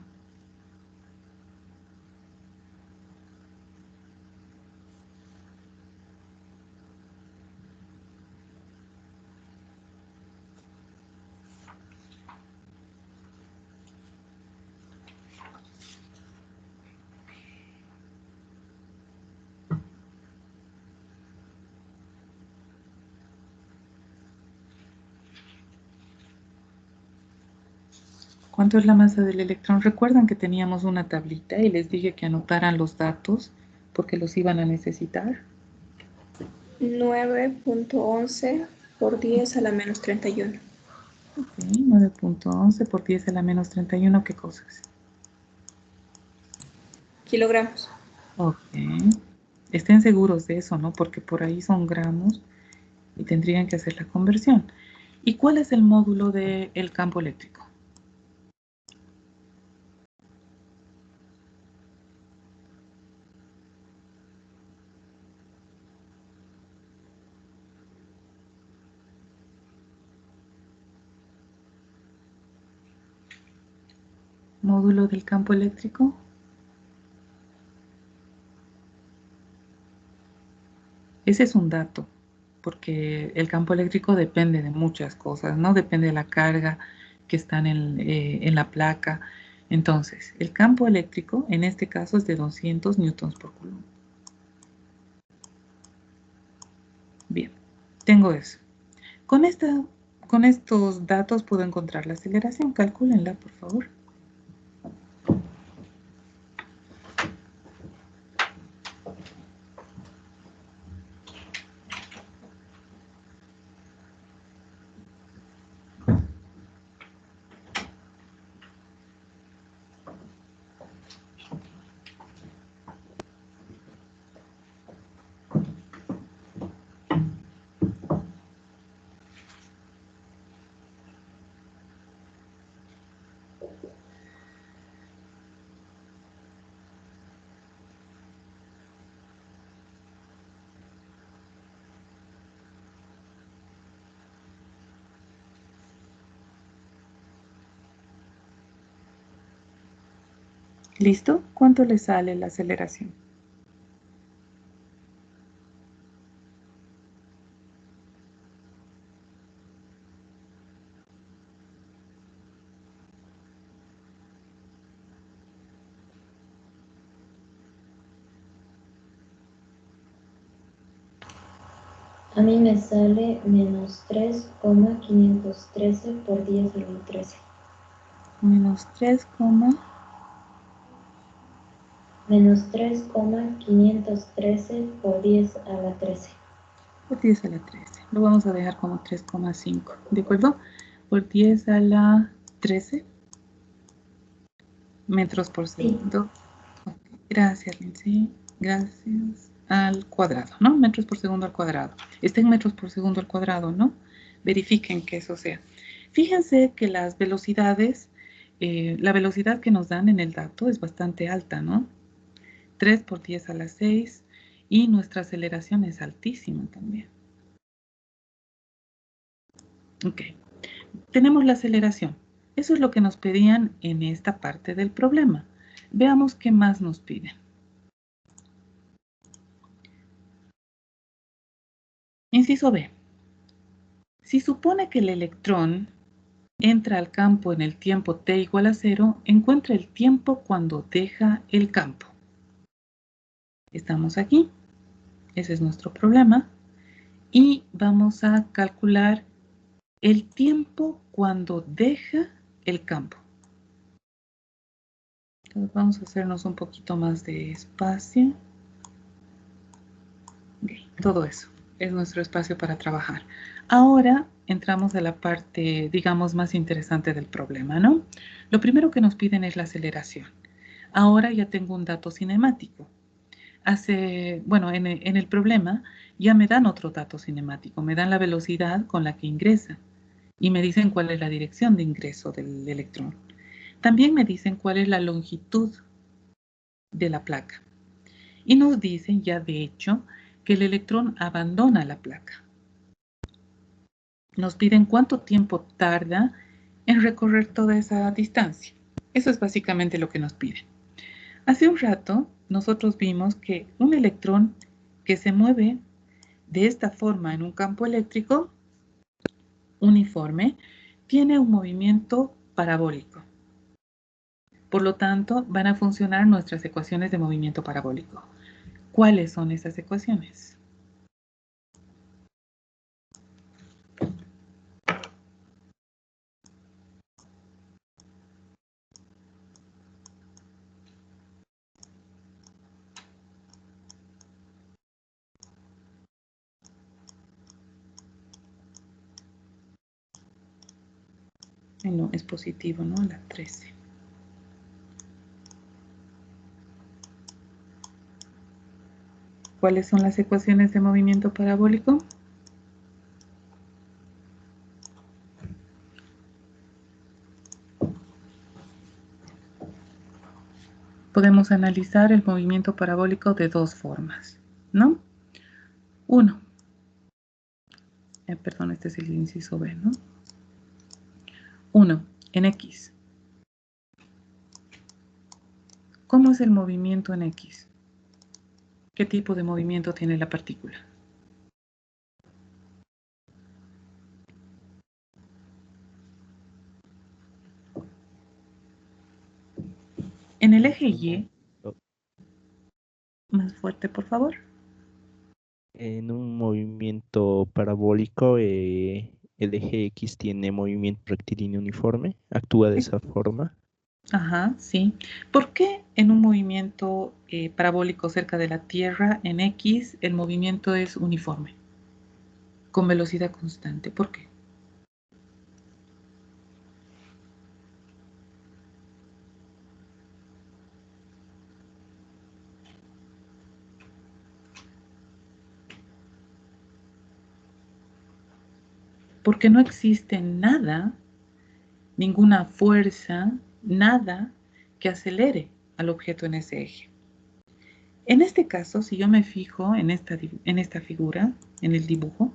¿Cuánto es la masa del electrón? Recuerdan que teníamos una tablita y les dije que anotaran los datos porque los iban a necesitar. 9.11 por 10 a la menos 31. Ok, 9.11 por 10 a la menos 31, ¿qué cosas? Kilogramos. Ok. Estén seguros de eso, ¿no? Porque por ahí son gramos y tendrían que hacer la conversión. ¿Y cuál es el módulo del campo eléctrico? Módulo del campo eléctrico. Ese es un dato, porque el campo eléctrico depende de muchas cosas, ¿no? Depende de la carga que está en la placa. Entonces, el campo eléctrico en este caso es de 200 newtons por coulomb. Bien, tengo eso. Con estos datos puedo encontrar la aceleración. Calcúlenla, por favor. ¿Listo? ¿Cuánto le sale la aceleración? A mí me sale menos 3,513 por 10 a la 13. Menos 3, Menos 3,513 por 10 a la 13. por 10 a la 13. Lo vamos a dejar como 3,5. ¿De acuerdo? Por 10 a la 13 metros por Sí, segundo. Ok, gracias, Lindsay. Gracias. Al cuadrado, ¿no? Metros por segundo al cuadrado. Está en metros por segundo al cuadrado, ¿no? Verifiquen que eso sea. Fíjense que las velocidades, la velocidad que nos dan en el dato es bastante alta, ¿no? 3 por 10 a la 6 y nuestra aceleración es altísima también. Ok, tenemos la aceleración. Eso es lo que nos pedían en esta parte del problema. Veamos qué más nos piden. Inciso B. Si supone que el electrón entra al campo en el tiempo t igual a 0, encuentra el tiempo cuando deja el campo. Estamos aquí. Ese es nuestro problema. Y vamos a calcular el tiempo cuando deja el campo. Entonces vamos a hacernos un poquito más de espacio. Okay, todo eso es nuestro espacio para trabajar. Ahora entramos a la parte, digamos, más interesante del problema, ¿no? Lo primero que nos piden es la aceleración. Ahora ya tengo un dato cinemático. Bueno, en el problema ya me dan otro dato cinemático. Me dan la velocidad con la que ingresa y me dicen cuál es la dirección de ingreso del electrón. También me dicen cuál es la longitud de la placa. Y nos dicen ya de hecho que el electrón abandona la placa. Nos piden cuánto tiempo tarda en recorrer toda esa distancia. Eso es básicamente lo que nos piden. Hace un rato nosotros vimos que un electrón que se mueve de esta forma en un campo eléctrico uniforme tiene un movimiento parabólico. Por lo tanto, van a funcionar nuestras ecuaciones de movimiento parabólico. ¿Cuáles son esas ecuaciones? No, es positivo, ¿no? La 13. ¿Cuáles son las ecuaciones de movimiento parabólico? Podemos analizar el movimiento parabólico de dos formas, ¿no? Uno, perdón, este es el inciso B, ¿no? 1, en X. ¿Cómo es el movimiento en X? ¿Qué tipo de movimiento tiene la partícula? En el eje Y, más fuerte por favor. En un movimiento parabólico, el eje X tiene movimiento rectilíneo uniforme, actúa de esa forma. Ajá, sí. ¿Por qué en un movimiento parabólico cerca de la Tierra, en X, el movimiento es uniforme, con velocidad constante? ¿Por qué? Porque no existe nada, ninguna fuerza, nada que acelere al objeto en ese eje. En este caso, si yo me fijo en esta figura, en el dibujo,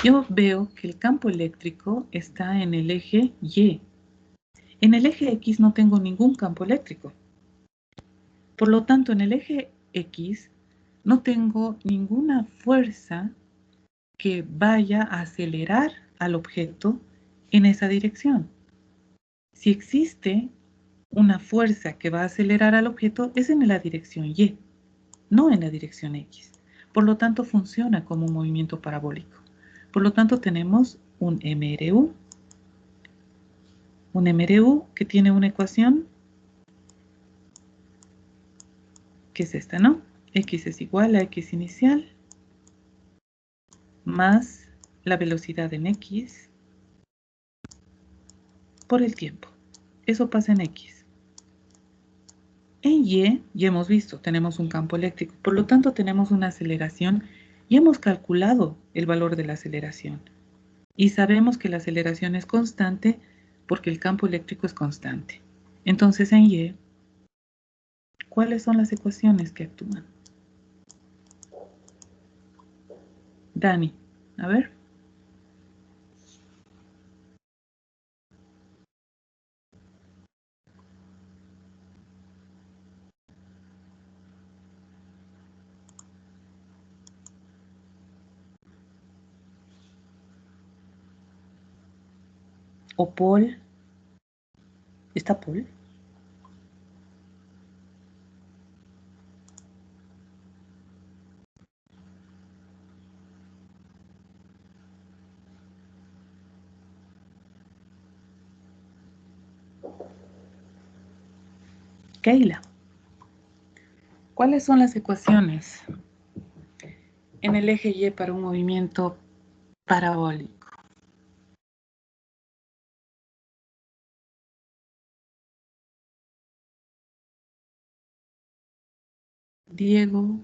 yo veo que el campo eléctrico está en el eje Y. En el eje X no tengo ningún campo eléctrico. Por lo tanto, en el eje X no tengo ninguna fuerza que vaya a acelerar al objeto en esa dirección. Si existe una fuerza que va a acelerar al objeto, es en la dirección Y, no en la dirección X. Por lo tanto, funciona como un movimiento parabólico. Por lo tanto, tenemos un MRU. Un MRU que tiene una ecuación, que es esta, ¿no? X es igual a X inicial más la velocidad en X por el tiempo. Eso pasa en X. En Y, ya hemos visto, tenemos un campo eléctrico. Por lo tanto, tenemos una aceleración y hemos calculado el valor de la aceleración. Y sabemos que la aceleración es constante porque el campo eléctrico es constante. Entonces, en Y, ¿cuáles son las ecuaciones que actúan? Dani, a ver. O Paul. ¿Está Paul? Keila. ¿Cuáles son las ecuaciones en el eje Y para un movimiento parabólico? Diego.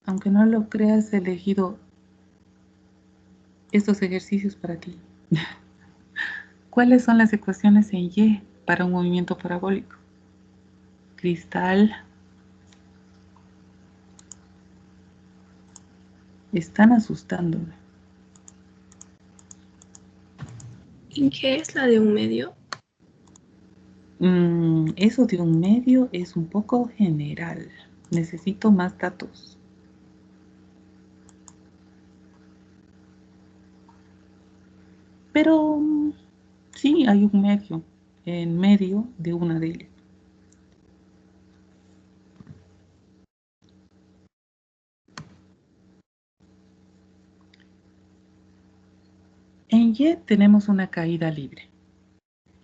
Aunque no lo creas, he elegido estos ejercicios para ti. ¿Cuáles son las ecuaciones en Y para un movimiento parabólico? Cristal. Están asustándome. ¿Y qué es la de un medio? Eso de un medio es un poco general. Necesito más datos. Pero sí, hay un medio en medio de una de ellas. En Y tenemos una caída libre.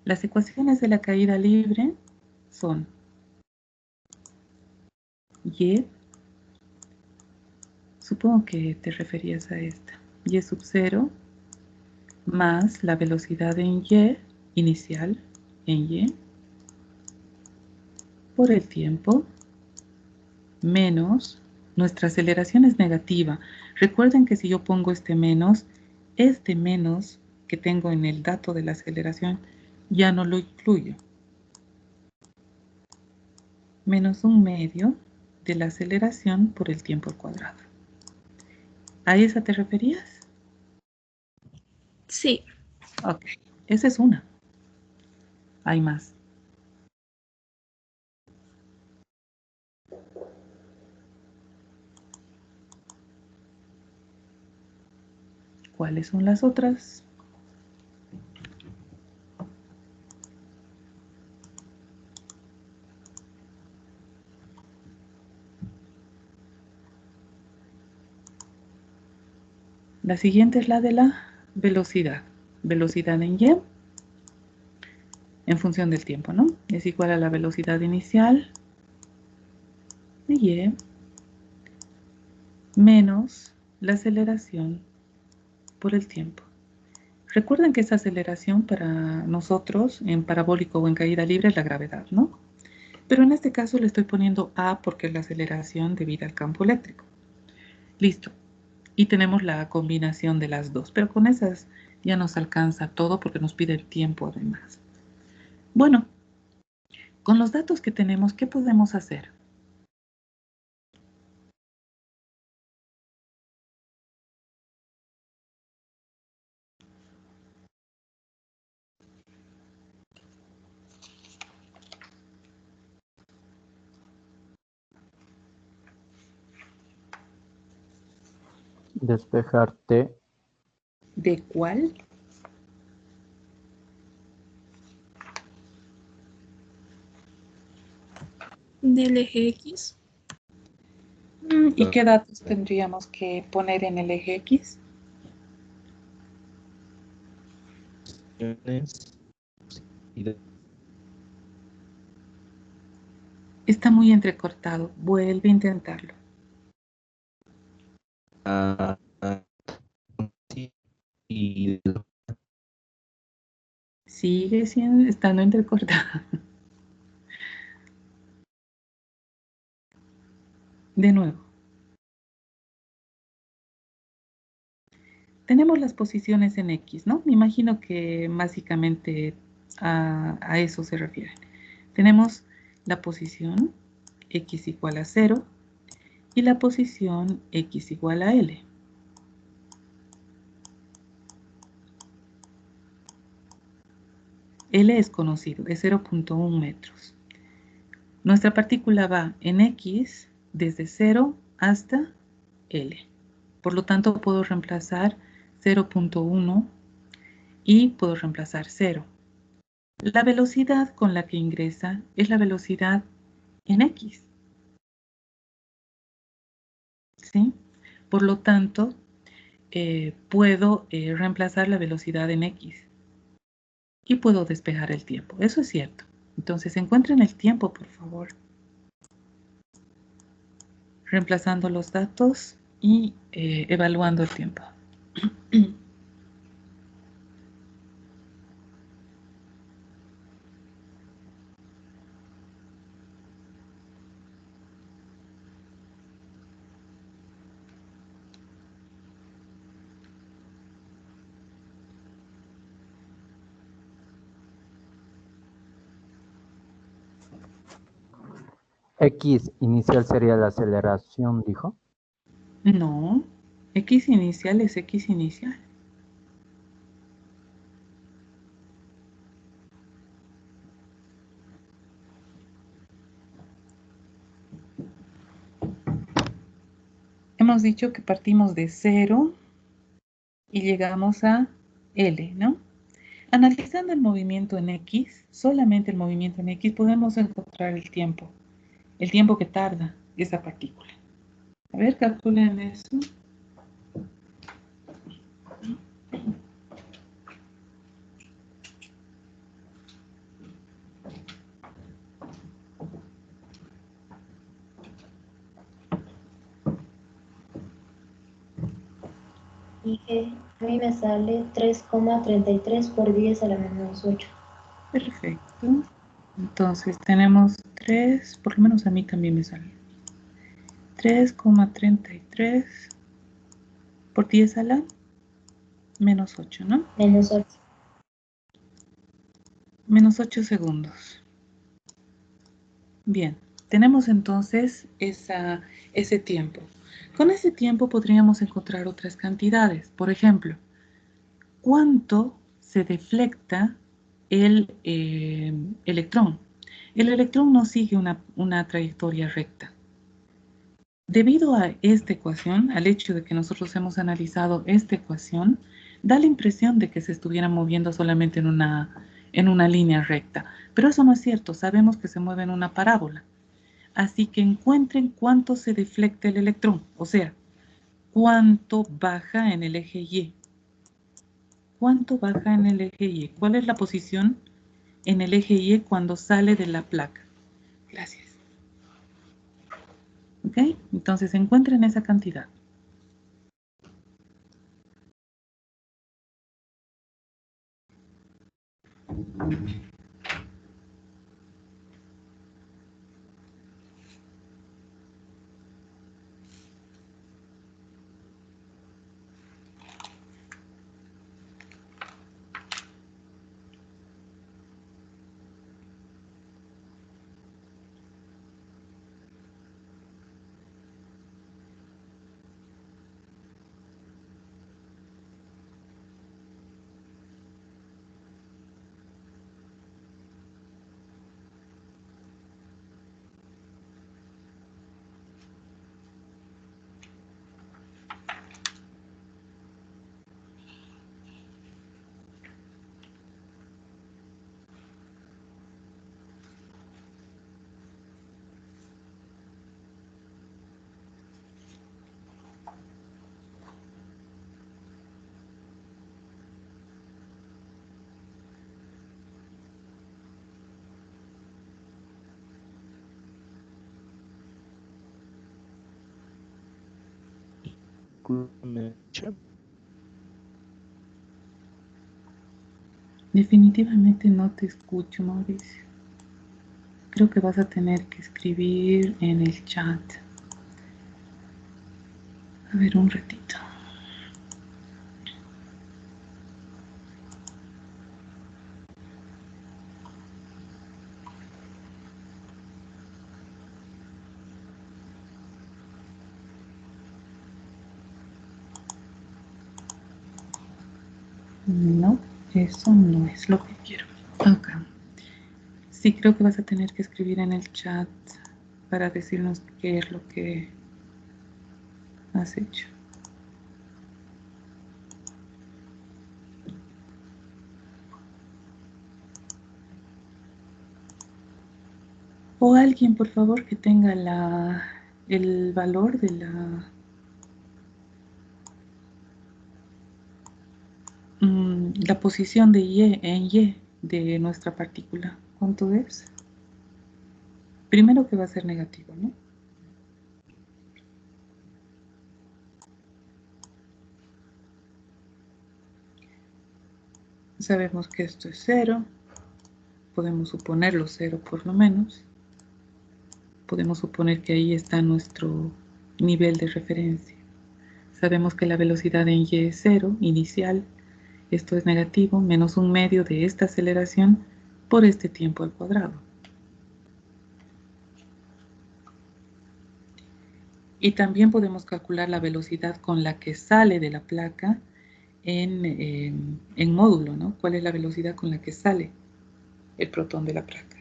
Las ecuaciones de la caída libre son y, supongo que te referías a esta, y sub 0 más la velocidad en y inicial en y por el tiempo menos nuestra aceleración es negativa. Recuerden que si yo pongo este menos que tengo en el dato de la aceleración ya no lo incluyo. Menos 1/2 de la aceleración por el tiempo al cuadrado. ¿A esa te referías? Sí. Ok, esa es una. Hay más. ¿Cuáles son las otras? La siguiente es la de la velocidad. Velocidad en y en función del tiempo, ¿no? Es igual a la velocidad inicial de y menos la aceleración por el tiempo. Recuerden que esa aceleración para nosotros en parabólico o en caída libre es la gravedad, ¿no? Pero en este caso le estoy poniendo A porque es la aceleración debida al campo eléctrico. Listo. Y tenemos la combinación de las dos, pero con esas ya nos alcanza todo porque nos pide el tiempo además. Bueno, con los datos que tenemos, ¿qué podemos hacer? Despejarte. ¿De cuál? Del eje X. ¿Y qué datos tendríamos que poner en el eje X? Está muy entrecortado. Vuelve a intentarlo. Sí, y Sigue estando entrecortado. De nuevo. Tenemos las posiciones en X, ¿no? Me imagino que básicamente a eso se refiere. Tenemos la posición X igual a 0 y la posición X igual a L. L es conocido, es 0.1 metros. Nuestra partícula va en X desde 0 hasta L. Por lo tanto, puedo reemplazar 0.1 y puedo reemplazar 0. La velocidad con la que ingresa es la velocidad en X. ¿Sí? Por lo tanto, puedo reemplazar la velocidad en X y puedo despejar el tiempo. Eso es cierto. Entonces, encuentren el tiempo, por favor. Reemplazando los datos y evaluando el tiempo. X inicial sería la aceleración, dijo. No, X inicial es X inicial. Hemos dicho que partimos de 0 y llegamos a L, ¿no? Analizando el movimiento en X, solamente el movimiento en X, podemos encontrar el tiempo que tarda esa partícula. A ver, calculen eso. dije, a mí me sale 3,33 por 10 a la menos 8. Perfecto. Entonces tenemos 3, por lo menos a mí también me sale. 3,33 por 10 a la menos 8, ¿no? Menos 8. Menos 8 segundos. Bien, tenemos entonces ese tiempo. Con ese tiempo podríamos encontrar otras cantidades. Por ejemplo, ¿cuánto se deflecta el electrón? El electrón no sigue una trayectoria recta. Debido a esta ecuación, al hecho de que nosotros hemos analizado esta ecuación, da la impresión de que se estuviera moviendo solamente en una línea recta. Pero eso no es cierto, sabemos que se mueve en una parábola. Así que encuentren cuánto se deflecta el electrón, o sea, cuánto baja en el eje Y. ¿Cuánto baja en el eje Y? ¿Cuál es la posición en el eje Y cuando sale de la placa? Gracias. ¿Ok? Entonces encuentren esa cantidad. Definitivamente no te escucho, Mauricio. Creo que vas a tener que escribir en el chat. A ver, un ratito. No, eso no es lo que quiero. Ok. Sí, creo que vas a tener que escribir en el chat para decirnos qué es lo que has hecho. O alguien, por favor, que tenga el valor de la posición de Y en Y de nuestra partícula. ¿Cuánto es? Primero que va a ser negativo, ¿no? Sabemos que esto es 0. Podemos suponerlo 0 por lo menos. Podemos suponer que ahí está nuestro nivel de referencia. Sabemos que la velocidad en Y es 0, inicial. Esto es negativo, menos 1/2 de esta aceleración por este tiempo al cuadrado. Y también podemos calcular la velocidad con la que sale de la placa en módulo, ¿no? ¿Cuál es la velocidad con la que sale el protón de la placa?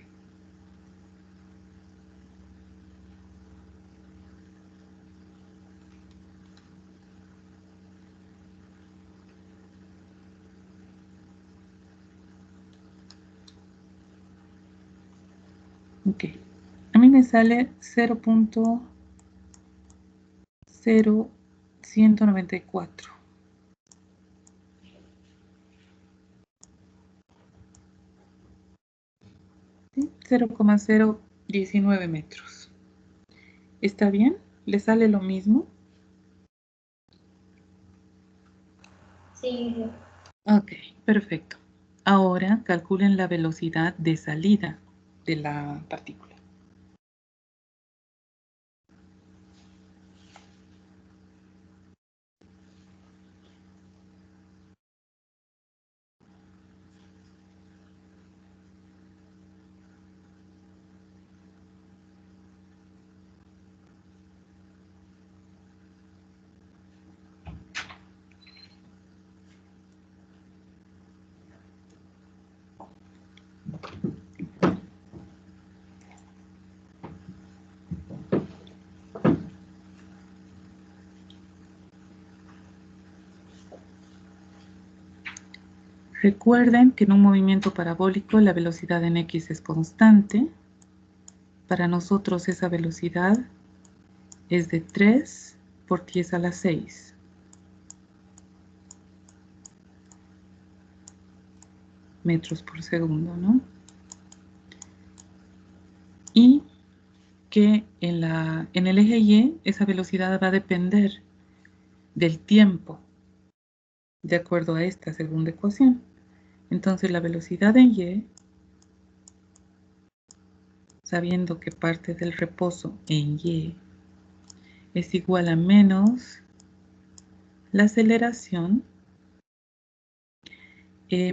Ok. A mí me sale 0.0194. 0,019 metros. ¿Está bien? ¿Le sale lo mismo? Sí, Ok, perfecto. Ahora calculen la velocidad de salida de la partícula. Recuerden que en un movimiento parabólico la velocidad en x es constante. Para nosotros esa velocidad es de 3 por 10 a la 6. Metros por segundo, ¿no? Y que en el eje Y esa velocidad va a depender del tiempo, de acuerdo a esta segunda ecuación. Entonces la velocidad en Y, sabiendo que parte del reposo en Y es igual a menos la aceleración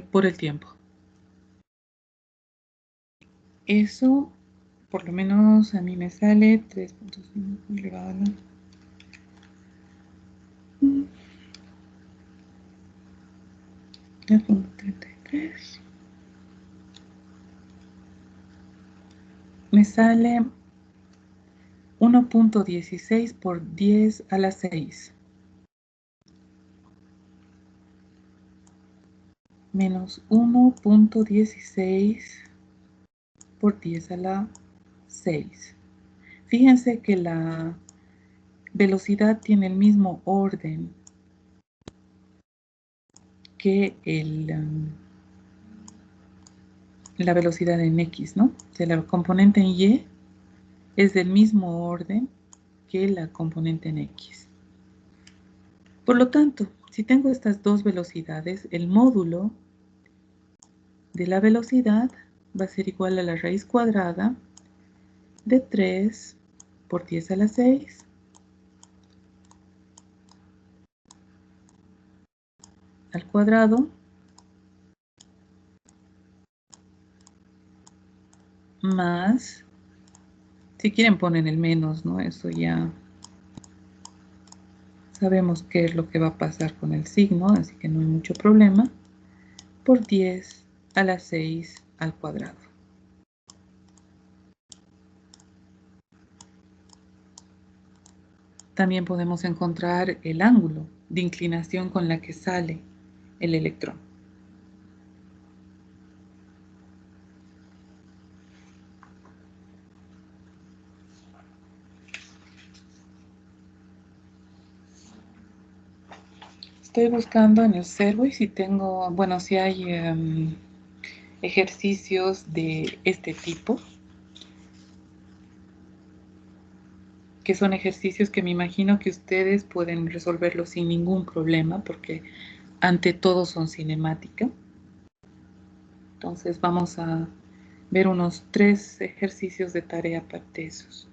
por el tiempo. Eso, por lo menos a mí me sale 3.5 elevado a la 3.33. Me sale 1.16 por 10 a la 6. Menos 1.16 por 10 a la 6. Fíjense que la velocidad tiene el mismo orden que la velocidad en X, ¿no? O sea, la componente en Y es del mismo orden que la componente en X. Por lo tanto, si tengo estas dos velocidades, el módulo de la velocidad va a ser igual a la raíz cuadrada de 3 por 10 a la 6 al cuadrado más, si quieren ponen el menos, ¿no? Eso ya sabemos qué es lo que va a pasar con el signo, así que no hay mucho problema, por 10 a la 6 al cuadrado. También podemos encontrar el ángulo de inclinación con la que sale el electrón. Estoy buscando en el Servo y si tengo, bueno, si hay ejercicios de este tipo, que son ejercicios que me imagino que ustedes pueden resolverlos sin ningún problema, porque ante todo son cinemática. Entonces vamos a ver unos 3 ejercicios de tarea para esos.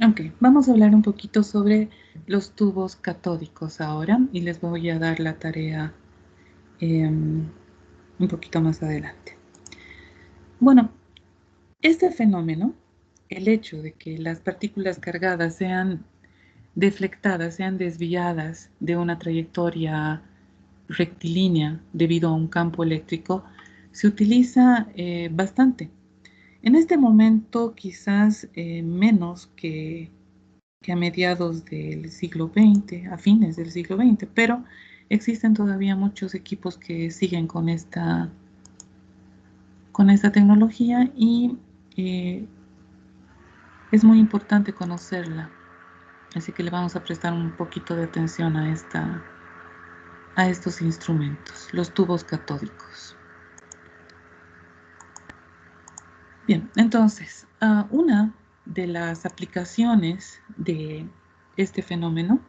Ok, vamos a hablar un poquito sobre los tubos catódicos ahora y les voy a dar la tarea un poquito más adelante. Bueno, este fenómeno, el hecho de que las partículas cargadas sean deflectadas, sean desviadas de una trayectoria rectilínea debido a un campo eléctrico, se utiliza bastante. En este momento quizás menos que a mediados del siglo XX, a fines del siglo XX, pero existen todavía muchos equipos que siguen con esta tecnología y es muy importante conocerla. Así que le vamos a prestar un poquito de atención a estos instrumentos, los tubos catódicos. Bien, entonces, una de las aplicaciones de este fenómeno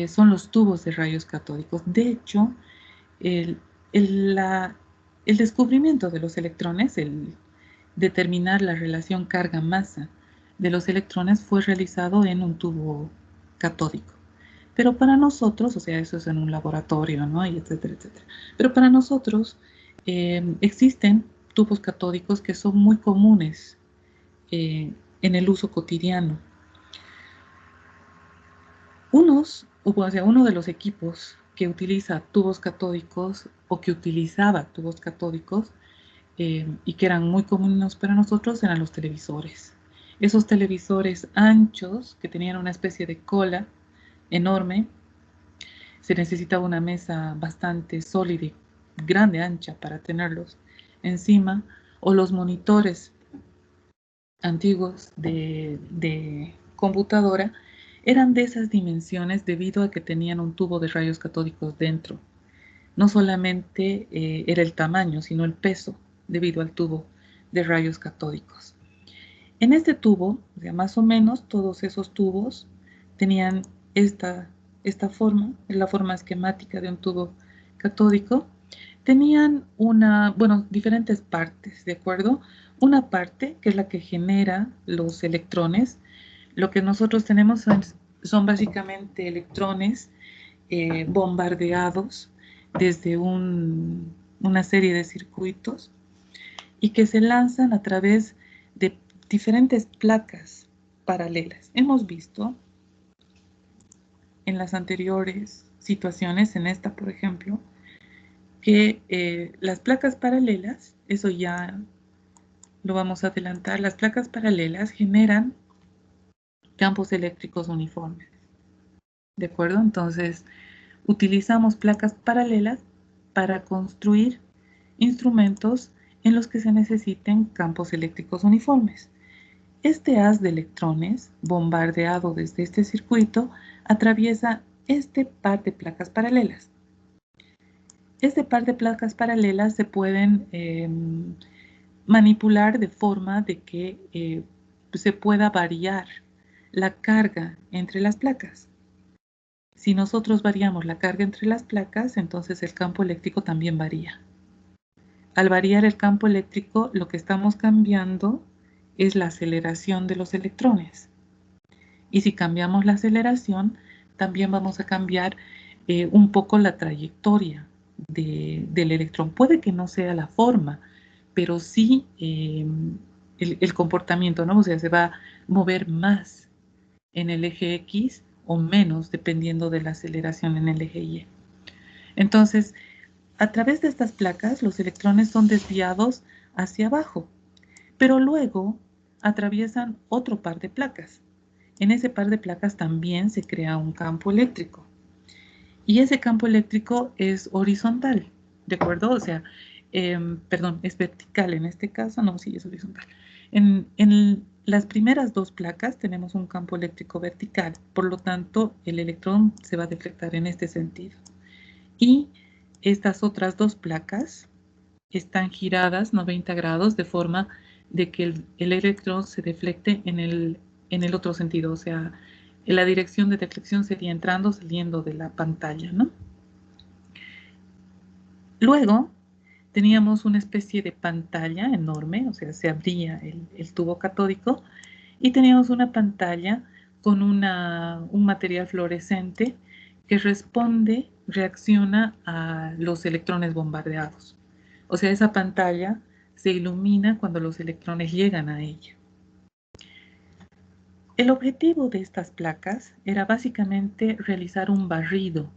son los tubos de rayos catódicos. De hecho, el descubrimiento de los electrones, el determinar la relación carga-masa de los electrones fue realizado en un tubo catódico. Pero para nosotros, o sea, eso es en un laboratorio, ¿no? Y etcétera, etcétera. Pero para nosotros existen tubos catódicos que son muy comunes en el uso cotidiano. Uno de los equipos que utiliza tubos catódicos o que utilizaba tubos catódicos y que eran muy comunes para nosotros eran los televisores. Esos televisores anchos que tenían una especie de cola enorme. Se necesitaba una mesa bastante sólida y grande, ancha para tenerlos encima, o los monitores antiguos de computadora eran de esas dimensiones debido a que tenían un tubo de rayos catódicos dentro. No solamente era el tamaño, sino el peso debido al tubo de rayos catódicos. En este tubo, o sea, más o menos todos esos tubos tenían esta forma, es la forma esquemática de un tubo catódico. Tenían diferentes partes, ¿de acuerdo? Una parte que es la que genera los electrones. Lo que nosotros tenemos son básicamente electrones bombardeados desde una serie de circuitos y que se lanzan a través de diferentes placas paralelas. Hemos visto en las anteriores situaciones, en esta por ejemplo, que las placas paralelas, eso ya lo vamos a adelantar, las placas paralelas generan campos eléctricos uniformes. ¿De acuerdo? Entonces, utilizamos placas paralelas para construir instrumentos en los que se necesiten campos eléctricos uniformes. Este haz de electrones, bombardeado desde este circuito, atraviesa este par de placas paralelas. Este par de placas paralelas se pueden manipular de forma de que se pueda variar la carga entre las placas. Si nosotros variamos la carga entre las placas, entonces el campo eléctrico también varía. Al variar el campo eléctrico, lo que estamos cambiando es la aceleración de los electrones. Y si cambiamos la aceleración, también vamos a cambiar un poco la trayectoria del electrón. Puede que no sea la forma, pero sí el comportamiento, ¿no? O sea, se va a mover más en el eje X o menos, dependiendo de la aceleración en el eje Y. Entonces, a través de estas placas, los electrones son desviados hacia abajo, pero luego atraviesan otro par de placas. En ese par de placas también se crea un campo eléctrico. Y ese campo eléctrico es horizontal, ¿de acuerdo? O sea, es vertical en este caso, no, sí, es horizontal. En las primeras dos placas tenemos un campo eléctrico vertical, por lo tanto, el electrón se va a deflectar en este sentido. Y estas otras dos placas están giradas 90 grados de forma de que el electrón se deflecte en el otro sentido, o sea, en la dirección de deflexión sería entrando, saliendo de la pantalla, ¿no? Luego teníamos una especie de pantalla enorme, o sea, se abría el tubo catódico y teníamos una pantalla con un material fluorescente que reacciona a los electrones bombardeados. O sea, esa pantalla se ilumina cuando los electrones llegan a ella. El objetivo de estas placas era básicamente realizar un barrido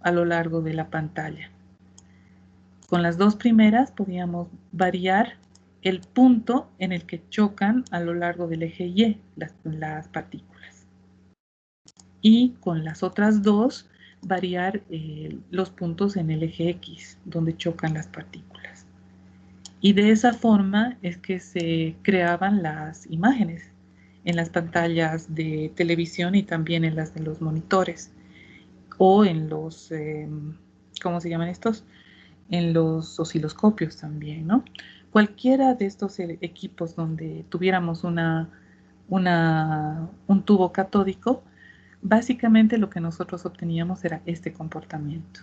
a lo largo de la pantalla. Con las dos primeras podíamos variar el punto en el que chocan a lo largo del eje Y las partículas. Y con las otras dos variar los puntos en el eje X, donde chocan las partículas. Y de esa forma es que se creaban las imágenes en las pantallas de televisión y también en las de los monitores o en los, ¿cómo se llaman estos? En los osciloscopios también, ¿no? Cualquiera de estos equipos donde tuviéramos un tubo catódico, básicamente lo que nosotros obteníamos era este comportamiento.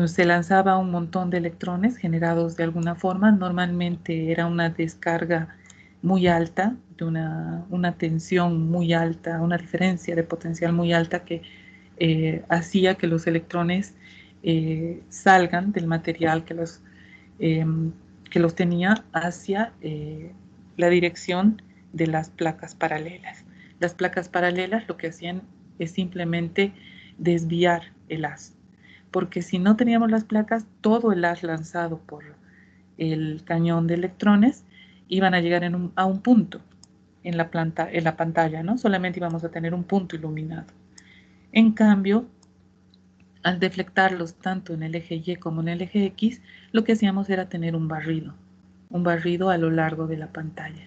Se lanzaba un montón de electrones generados de alguna forma, normalmente era una descarga muy alta, de una tensión muy alta, una diferencia de potencial muy alta que hacía que los electrones salgan del material que los tenía hacia la dirección de las placas paralelas. Las placas paralelas lo que hacían es simplemente desviar el haz, porque si no teníamos las placas, todo el haz lanzado por el cañón de electrones iban a llegar a un punto en la pantalla, ¿no? Solamente íbamos a tener un punto iluminado. En cambio, al deflectarlos tanto en el eje Y como en el eje X, lo que hacíamos era tener un barrido a lo largo de la pantalla.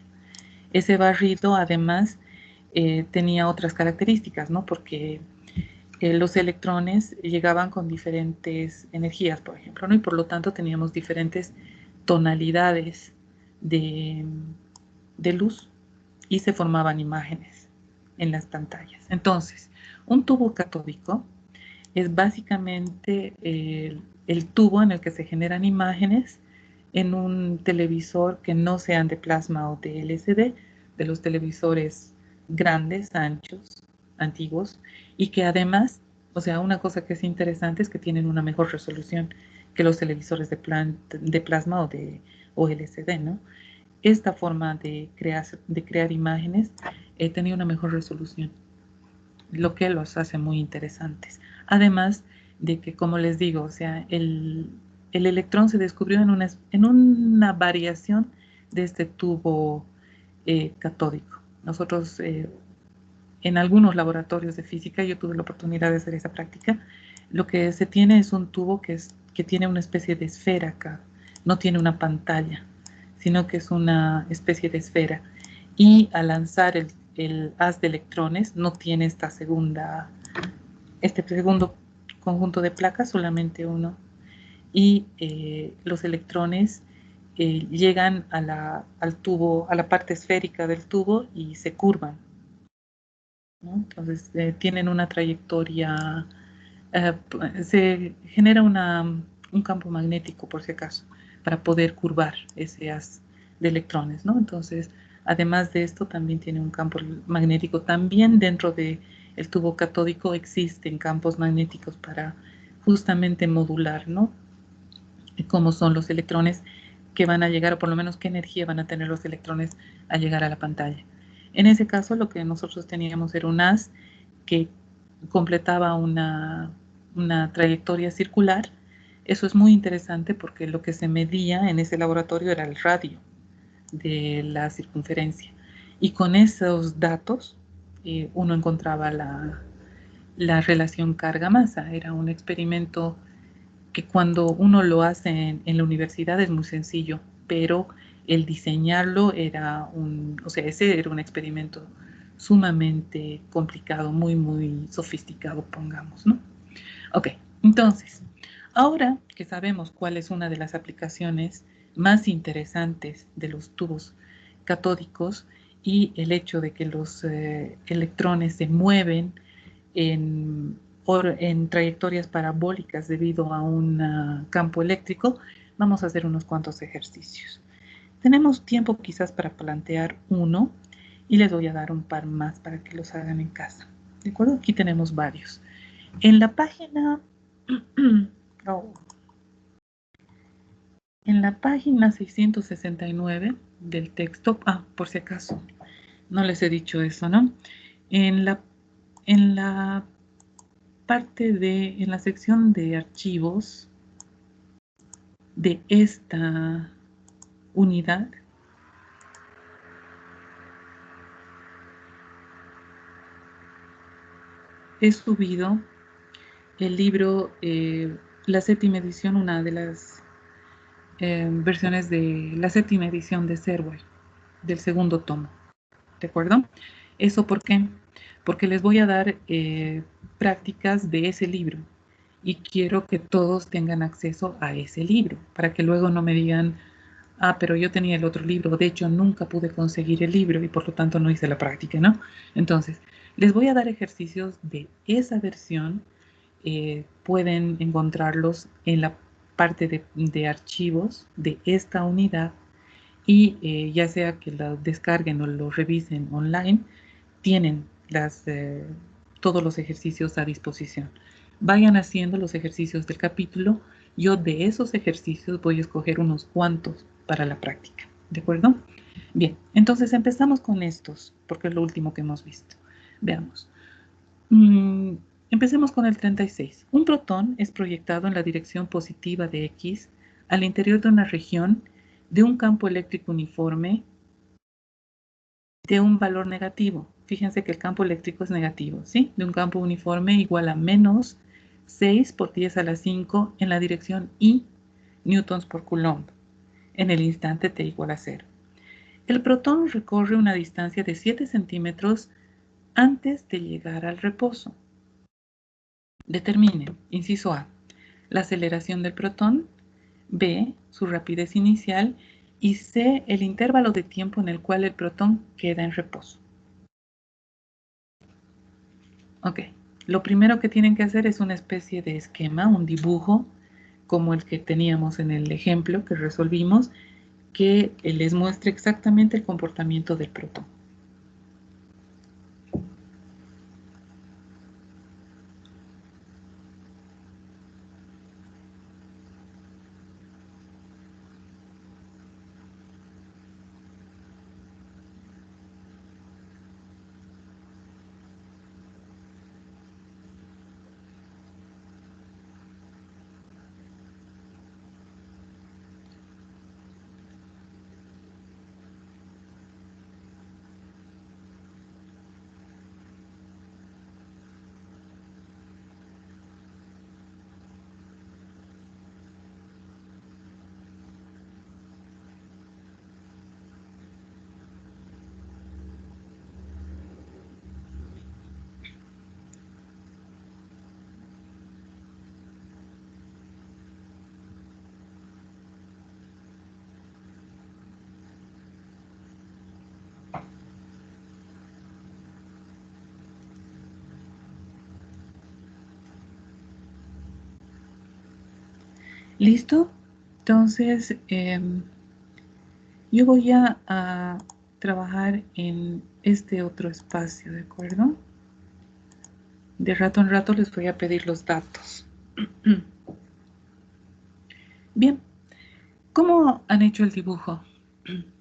Ese barrido además tenía otras características, ¿no? Porque los electrones llegaban con diferentes energías, por ejemplo, ¿no? Y por lo tanto teníamos diferentes tonalidades de luz y se formaban imágenes en las pantallas. Entonces, un tubo catódico es básicamente el tubo en el que se generan imágenes en un televisor que no sean de plasma o de LCD, de los televisores grandes, anchos, antiguos, y que además, o sea, una cosa que es interesante es que tienen una mejor resolución que los televisores de plasma o LCD, ¿no? Esta forma de crear imágenes tenía una mejor resolución, lo que los hace muy interesantes. Además de que, como les digo, o sea, el electrón se descubrió en una variación de este tubo catódico. Nosotros, en algunos laboratorios de física, yo tuve la oportunidad de hacer esa práctica, lo que se tiene es un tubo que tiene una especie de esfera acá, no tiene una pantalla, sino que es una especie de esfera. Y al lanzar el haz de electrones no tiene este segundo conjunto de placas, solamente uno. Y los electrones llegan al tubo, a la parte esférica del tubo y se curvan, ¿no? Entonces tienen una trayectoria, se genera un campo magnético, por si acaso, para poder curvar ese haz de electrones, ¿no? Entonces, además de esto, también tiene un campo magnético. También dentro del tubo catódico existen campos magnéticos para justamente modular, ¿no? Cómo son los electrones que van a llegar, o por lo menos qué energía van a tener los electrones al llegar a la pantalla. En ese caso, lo que nosotros teníamos era un haz que completaba una trayectoria circular. Eso es muy interesante porque lo que se medía en ese laboratorio era el radio de la circunferencia. Y con esos datos uno encontraba la relación carga-masa. Era un experimento que cuando uno lo hace en la universidad es muy sencillo, pero el diseñarlo ese era un experimento sumamente complicado, muy, muy sofisticado, pongamos, ¿no? Ok, entonces, ahora que sabemos cuál es una de las aplicaciones más interesantes de los tubos catódicos y el hecho de que los electrones se mueven en trayectorias parabólicas debido a un campo eléctrico, vamos a hacer unos cuantos ejercicios. Tenemos tiempo quizás para plantear uno y les voy a dar un par más para que los hagan en casa. ¿De acuerdo? Aquí tenemos varios. En la página... En la página 669 del texto, por si acaso, no les he dicho eso, ¿no? En la parte de, en la sección de archivos de esta unidad, he subido el libro, la séptima edición, una de las versiones de la séptima edición de Serway, del segundo tomo. ¿De acuerdo? ¿Eso por qué? Porque les voy a dar prácticas de ese libro y quiero que todos tengan acceso a ese libro para que luego no me digan, pero yo tenía el otro libro, de hecho nunca pude conseguir el libro y por lo tanto no hice la práctica, ¿no? Entonces, les voy a dar ejercicios de esa versión, pueden encontrarlos en la parte de archivos de esta unidad y ya sea que lo descarguen o lo revisen online, tienen todos los ejercicios a disposición. Vayan haciendo los ejercicios del capítulo. Yo de esos ejercicios voy a escoger unos cuantos para la práctica. ¿De acuerdo? Bien, entonces empezamos con estos, porque es lo último que hemos visto. Veamos. Empecemos con el 36. Un protón es proyectado en la dirección positiva de X al interior de una región de un campo eléctrico uniforme de un valor negativo. Fíjense que el campo eléctrico es negativo, ¿sí? De un campo uniforme igual a menos 6 por 10 a la 5 en la dirección I newtons por coulomb en el instante t igual a 0. El protón recorre una distancia de 7 centímetros antes de llegar al reposo. Determine, inciso A, la aceleración del protón, B, su rapidez inicial y C, el intervalo de tiempo en el cual el protón queda en reposo. Ok, lo primero que tienen que hacer es una especie de esquema, un dibujo, como el que teníamos en el ejemplo que resolvimos, que les muestre exactamente el comportamiento del protón. ¿Listo? Entonces, yo voy a trabajar en este otro espacio, ¿de acuerdo? De rato en rato les voy a pedir los datos. Bien, ¿cómo han hecho el dibujo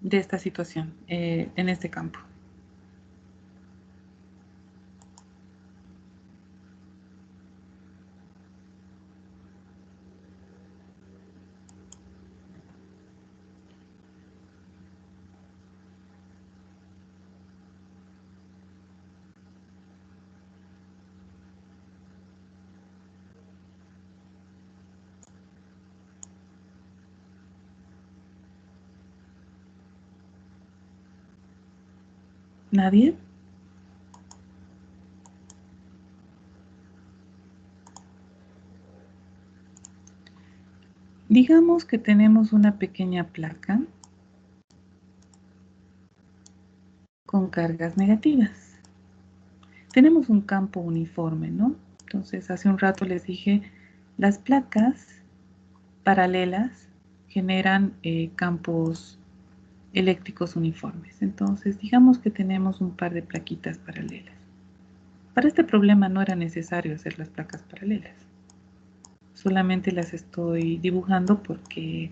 de esta situación en este campo? ¿Nadie? Digamos que tenemos una pequeña placa con cargas negativas. Tenemos un campo uniforme, ¿no? Entonces, hace un rato les dije, las placas paralelas generan campos eléctricos uniformes. Entonces, digamos que tenemos un par de plaquitas paralelas. Para este problema no era necesario hacer las placas paralelas. Solamente las estoy dibujando porque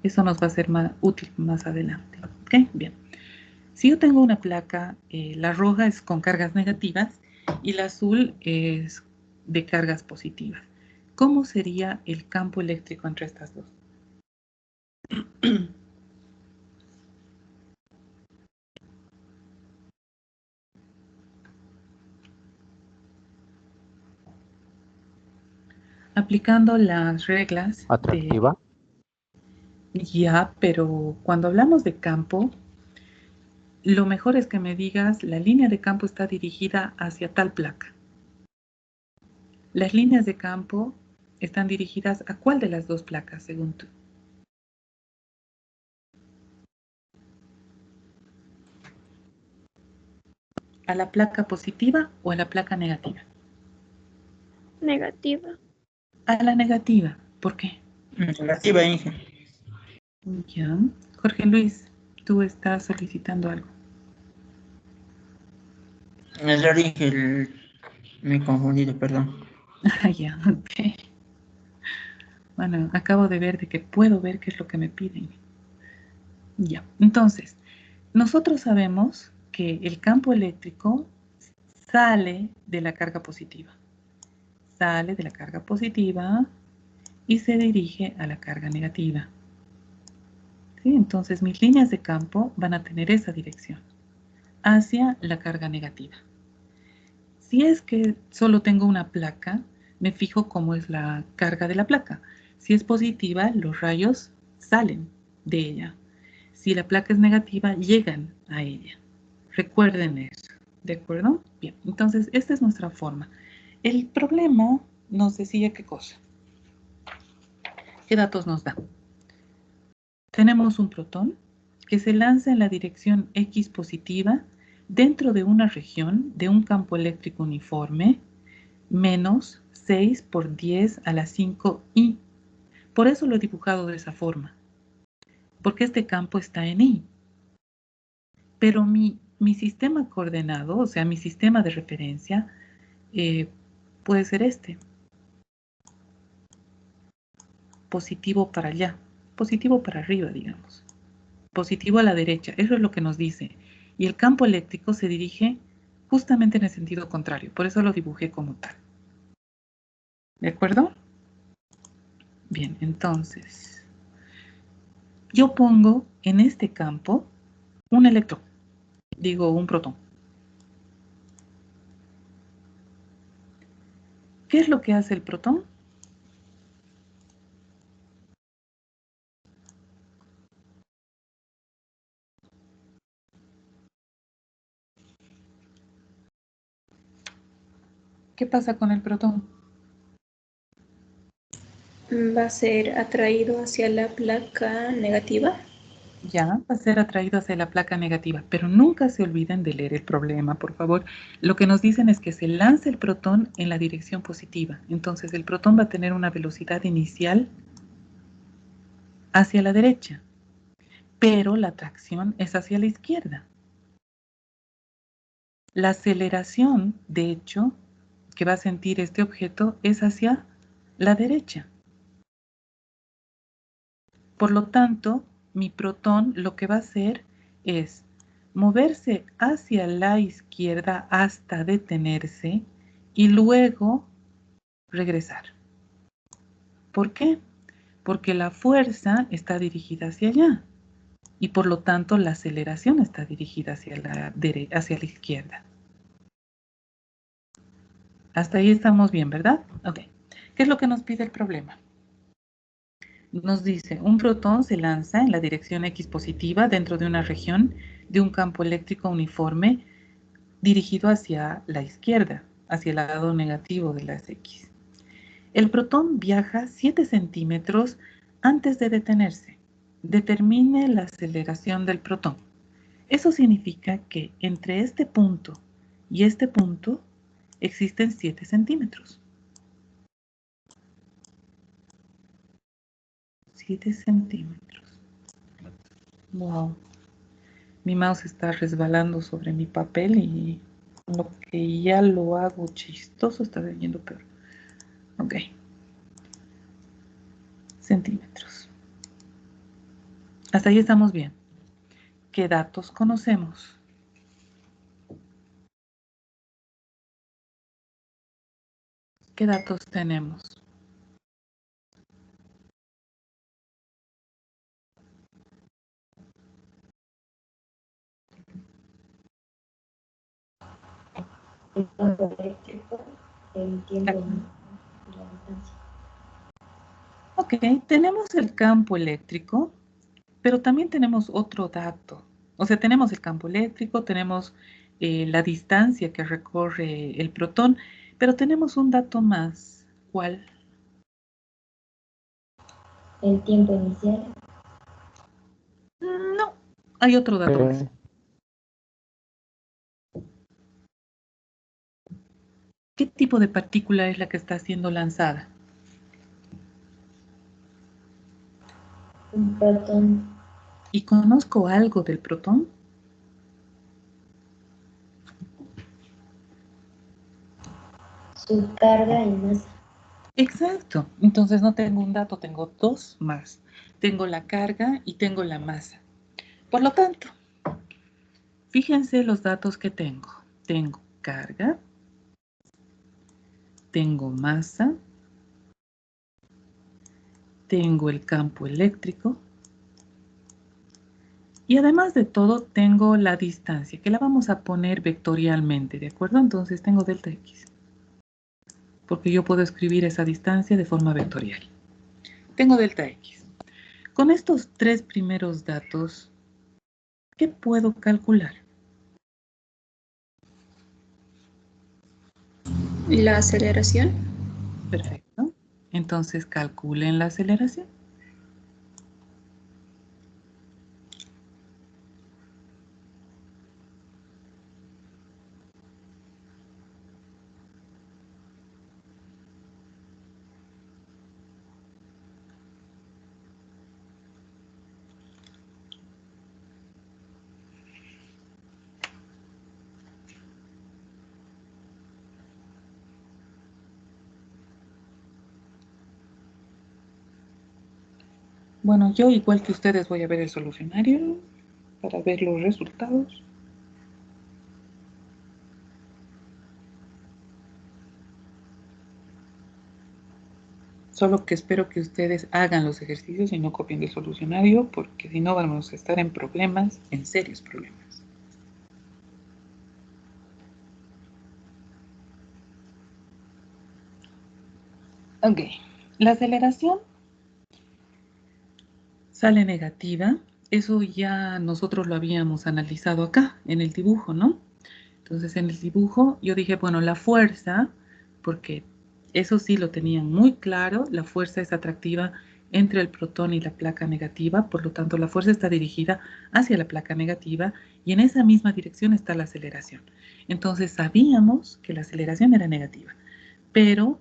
eso nos va a ser más útil más adelante. ¿Ok? Bien. Si yo tengo una placa, la roja es con cargas negativas y la azul es de cargas positivas. ¿Cómo sería el campo eléctrico entre estas dos? Aplicando las reglas Atractiva. Ya, pero cuando hablamos de campo, lo mejor es que me digas la línea de campo está dirigida hacia tal placa. Las líneas de campo están dirigidas a cuál de las dos placas, según tú. ¿A la placa positiva o a la placa negativa? Negativa. A la negativa. ¿Por qué? Negativa, Inge. Ya. Jorge Luis, tú estás solicitando algo. Es raro, Inge, me he confundido, perdón. Ya, ok. Bueno, acabo de ver de que puedo ver qué es lo que me piden. Ya, entonces, nosotros sabemos que el campo eléctrico sale de la carga positiva. Sale de la carga positiva y se dirige a la carga negativa. ¿Sí? Entonces, mis líneas de campo van a tener esa dirección, hacia la carga negativa. Si es que solo tengo una placa, me fijo cómo es la carga de la placa. Si es positiva, los rayos salen de ella. Si la placa es negativa, llegan a ella. Recuerden eso, ¿de acuerdo? Bien, entonces esta es nuestra forma. El problema nos decía qué cosa. ¿Qué datos nos da? Tenemos un protón que se lanza en la dirección X positiva dentro de una región de un campo eléctrico uniforme menos 6 por 10 a la 5 I. Por eso lo he dibujado de esa forma, porque este campo está en I. Pero mi sistema coordenado, o sea, mi sistema de referencia, puede ser este. Positivo para allá, positivo para arriba, digamos. Positivo a la derecha, eso es lo que nos dice. Y el campo eléctrico se dirige justamente en el sentido contrario, por eso lo dibujé como tal. ¿De acuerdo? Bien, entonces, yo pongo en este campo un electrón, digo un protón. ¿Qué es lo que hace el protón? ¿Qué pasa con el protón? Va a ser atraído hacia la placa negativa. Ya va a ser atraído hacia la placa negativa, pero nunca se olviden de leer el problema, por favor. Lo que nos dicen es que se lanza el protón en la dirección positiva. Entonces el protón va a tener una velocidad inicial hacia la derecha, pero la atracción es hacia la izquierda. La aceleración, de hecho, que va a sentir este objeto es hacia la derecha. Por lo tanto, mi protón lo que va a hacer es moverse hacia la izquierda hasta detenerse y luego regresar. ¿Por qué? Porque la fuerza está dirigida hacia allá y por lo tanto la aceleración está dirigida hacia la izquierda. Hasta ahí estamos bien, ¿verdad? Ok. ¿Qué es lo que nos pide el problema? Nos dice, un protón se lanza en la dirección X positiva dentro de una región de un campo eléctrico uniforme dirigido hacia la izquierda, hacia el lado negativo de las X. El protón viaja 7 centímetros antes de detenerse. Determine la aceleración del protón. Eso significa que entre este punto y este punto existen 7 centímetros. 7 centímetros. Wow. Mi mouse está resbalando sobre mi papel y lo que ya lo hago chistoso está yendo peor. Ok. Centímetros. Hasta ahí estamos bien. ¿Qué datos conocemos? ¿Qué datos tenemos? El campo eléctrico, el tiempo y la distancia. Ok, tenemos el campo eléctrico, pero también tenemos otro dato. O sea, tenemos el campo eléctrico, tenemos la distancia que recorre el protón, pero tenemos un dato más. ¿Cuál? El tiempo inicial, No, hay otro dato más. ¿Qué tipo de partícula es la que está siendo lanzada? un protón, ¿Y conozco algo del protón? su carga y masa. Exacto. Entonces no tengo un dato, tengo dos más. Tengo la carga y tengo la masa. Por lo tanto, fíjense los datos que tengo. Tengo carga, tengo masa, tengo el campo eléctrico y además de todo tengo la distancia, que la vamos a poner vectorialmente, ¿de acuerdo? Entonces tengo delta X, porque yo puedo escribir esa distancia de forma vectorial. Tengo delta X. Con estos tres primeros datos, ¿qué puedo calcular? La aceleración. Perfecto. Entonces calculen la aceleración. Bueno, yo igual que ustedes voy a ver el solucionario para ver los resultados. Solo que espero que ustedes hagan los ejercicios y no copien del solucionario, porque si no vamos a estar en problemas, en serios problemas. Ok, la aceleración sale negativa. Eso ya nosotros lo habíamos analizado acá, en el dibujo, ¿no? Entonces en el dibujo yo dije, bueno, la fuerza, porque eso sí lo tenían muy claro, la fuerza es atractiva entre el protón y la placa negativa, por lo tanto la fuerza está dirigida hacia la placa negativa y en esa misma dirección está la aceleración. Entonces sabíamos que la aceleración era negativa, pero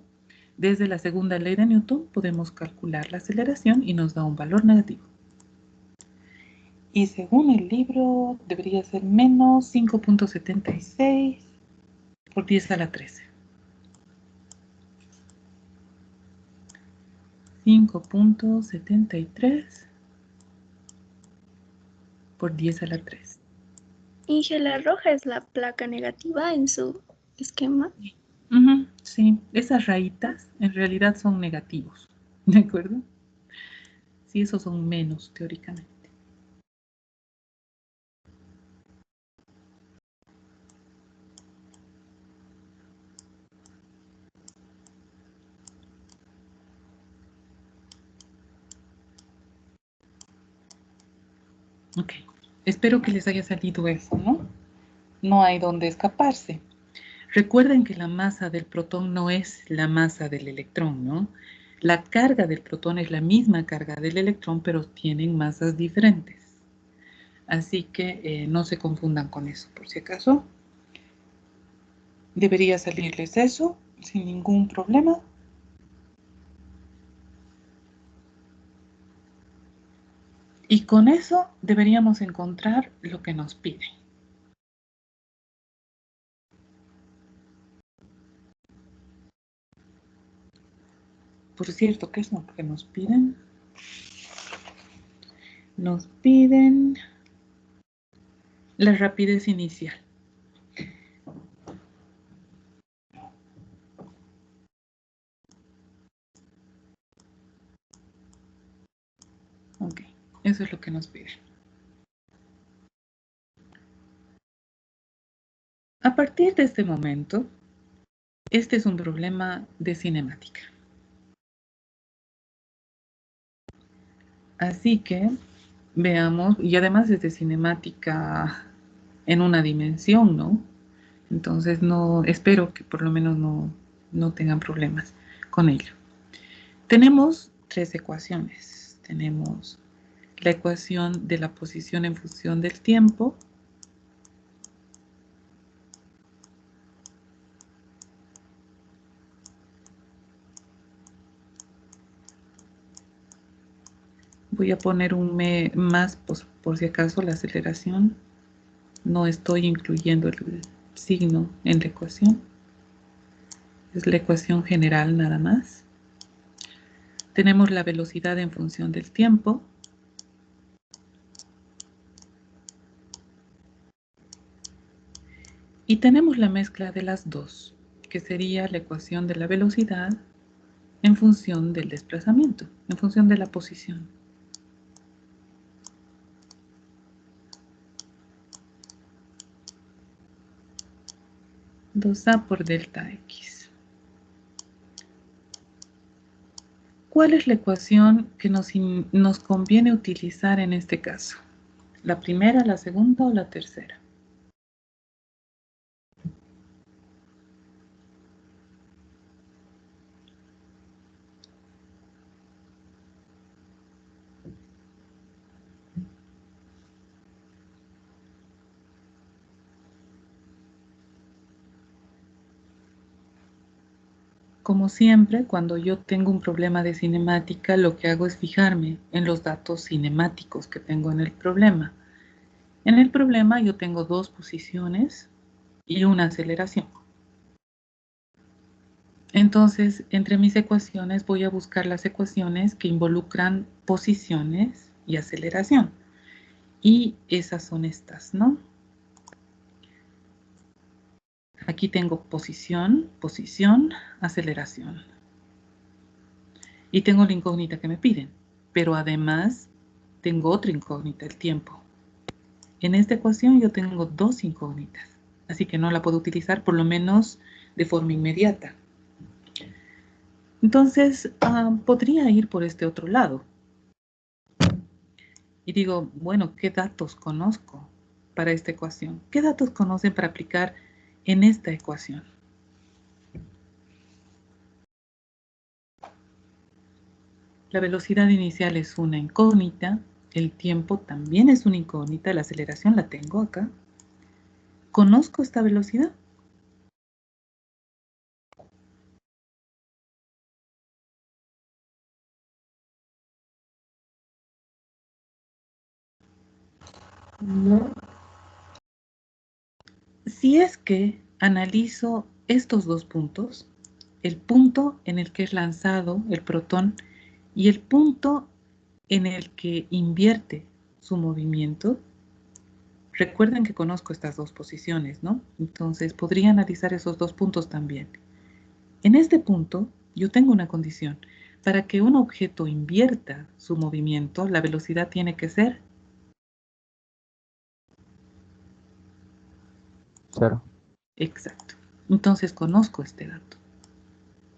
desde la segunda ley de Newton podemos calcular la aceleración y nos da un valor negativo. Y según el libro debería ser menos 5.76 por 10 a la 13. 5.73 por 10 a la 3. Inge, la roja es la placa negativa en su esquema. Sí, esas rayitas en realidad son negativos, ¿de acuerdo? Sí, esos son menos teóricamente. Ok, espero que les haya salido eso, ¿no? No hay donde escaparse. Recuerden que la masa del protón no es la masa del electrón, ¿no? La carga del protón es la misma carga del electrón, pero tienen masas diferentes. Así que no se confundan con eso, por si acaso. Debería salirles eso sin ningún problema. Y con eso deberíamos encontrar lo que nos piden. Por cierto, ¿qué es lo que nos piden? Nos piden la rapidez inicial. Ok, eso es lo que nos piden. A partir de este momento, este es un problema de cinemática. Así que veamos, y además es de cinemática en una dimensión, ¿no? Entonces no, espero que por lo menos no tengan problemas con ello. Tenemos tres ecuaciones. Tenemos la ecuación de la posición en función del tiempo. Voy a poner un más por si acaso la aceleración. No estoy incluyendo el signo en la ecuación. Es la ecuación general nada más. Tenemos la velocidad en función del tiempo. Y tenemos la mezcla de las dos, que sería la ecuación de la velocidad en función del desplazamiento, en función de la posición. 2a por delta x. ¿Cuál es la ecuación que nos conviene utilizar en este caso? ¿La primera, la segunda o la tercera? Como siempre, cuando yo tengo un problema de cinemática, lo que hago es fijarme en los datos cinemáticos que tengo en el problema. En el problema yo tengo dos posiciones y una aceleración. Entonces, entre mis ecuaciones voy a buscar las ecuaciones que involucran posiciones y aceleración. Y esas son estas, ¿no? Aquí tengo posición, aceleración. Y tengo la incógnita que me piden. Pero además tengo otra incógnita, el tiempo. En esta ecuación yo tengo dos incógnitas. Así que no la puedo utilizar por lo menos de forma inmediata. Entonces, podría ir por este otro lado. Y digo, bueno, ¿qué datos conozco para esta ecuación? ¿Qué datos conocen para aplicar en esta ecuación? La velocidad inicial es una incógnita, el tiempo también es una incógnita, la aceleración la tengo acá. ¿Conozco esta velocidad? No. Si es que analizo estos dos puntos, el punto en el que es lanzado el protón y el punto en el que invierte su movimiento, recuerden que conozco estas dos posiciones, ¿no? Entonces podría analizar esos dos puntos también. En este punto yo tengo una condición. Para que un objeto invierta su movimiento, la velocidad tiene que ser 0. exacto. Entonces conozco este dato.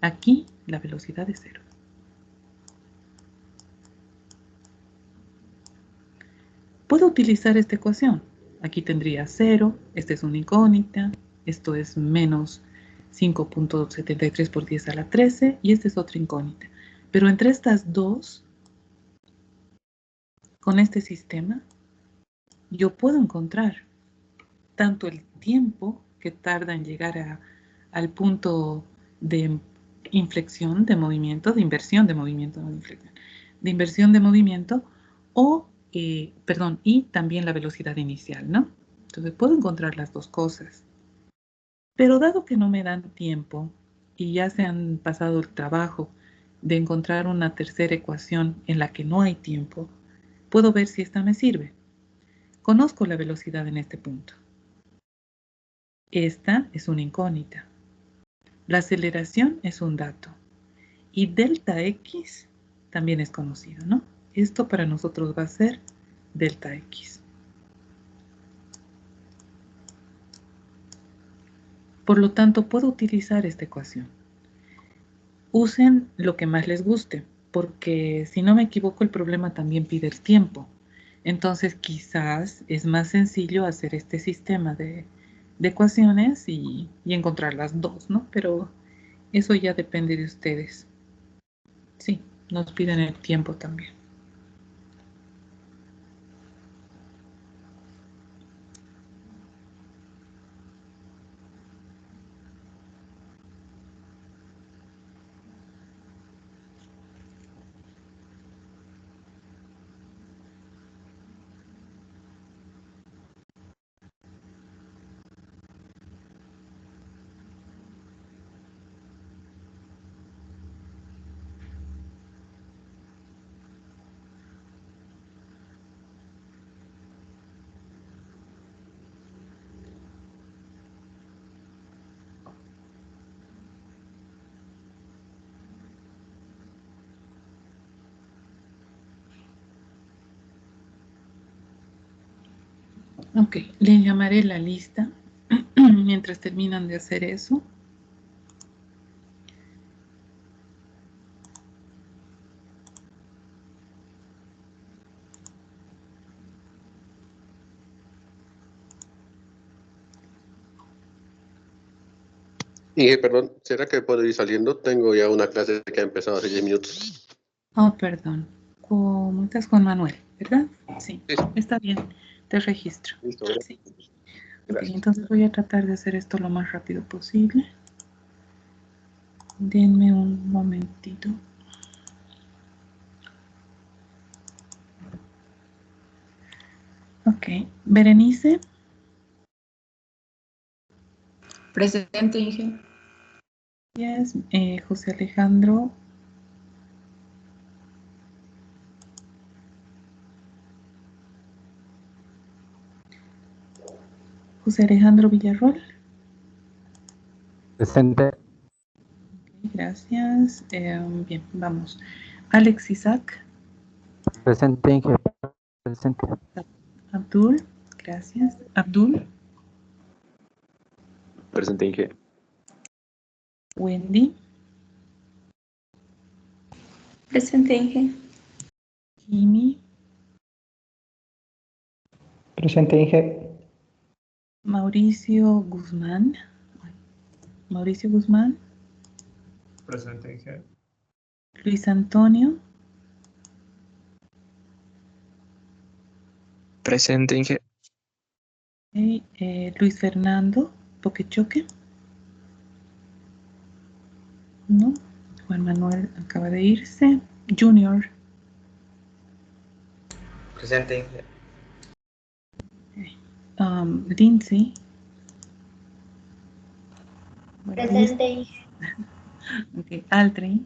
Aquí la velocidad es 0. Puedo utilizar esta ecuación. Aquí tendría 0, esta es una incógnita, esto es menos 5.73 por 10 a la 13 y esta es otra incógnita. Pero entre estas dos, con este sistema, yo puedo encontrar tanto el tiempo que tarda en llegar al punto de inflexión de movimiento, de inversión de movimiento, no de inflexión, de inversión de movimiento, o y también la velocidad inicial, ¿no? Entonces puedo encontrar las dos cosas. Pero dado que no me dan tiempo y ya se han pasado el trabajo de encontrar una tercera ecuación en la que no hay tiempo, puedo ver si esta me sirve. Conozco la velocidad en este punto. Esta es una incógnita. La aceleración es un dato. Y delta X también es conocido, ¿no? Esto para nosotros va a ser delta X. Por lo tanto, puedo utilizar esta ecuación. Usen lo que más les guste, porque si no me equivoco, el problema también pide el tiempo. Entonces, quizás es más sencillo hacer este sistema de ecuaciones y encontrar las dos, ¿no? Pero eso ya depende de ustedes. Sí, nos piden el tiempo también. Ok, le llamaré la lista mientras terminan de hacer eso. Y perdón, ¿será que puedo ir saliendo? Tengo ya una clase que ha empezado hace 10 minutos. Oh, perdón. ¿Cómo estás con Manuel, verdad? Sí, Sí, está bien. Te registro. listo, Sí. Ok, gracias. entonces voy a tratar de hacer esto lo más rápido posible. Denme un momentito. Ok, Berenice. Presente, Inge. Yes. José Alejandro. José Alejandro Villarroel. Presente. Ok, gracias. Bien, vamos. Alex Isaac. Presente, Inge. Presente. Abdul. Gracias. Abdul. Presente, Inge. Wendy. Presente, Inge. Kimi. Presente, Inge. Mauricio Guzmán. Mauricio Guzmán. Presente, Inge. Luis Antonio. Presente, Inge. Okay, Luis Fernando Poquechoque. No. Juan Manuel acaba de irse. Junior. Presente, Inge. Lindsay. Presente, Inge. Okay, Aldrin.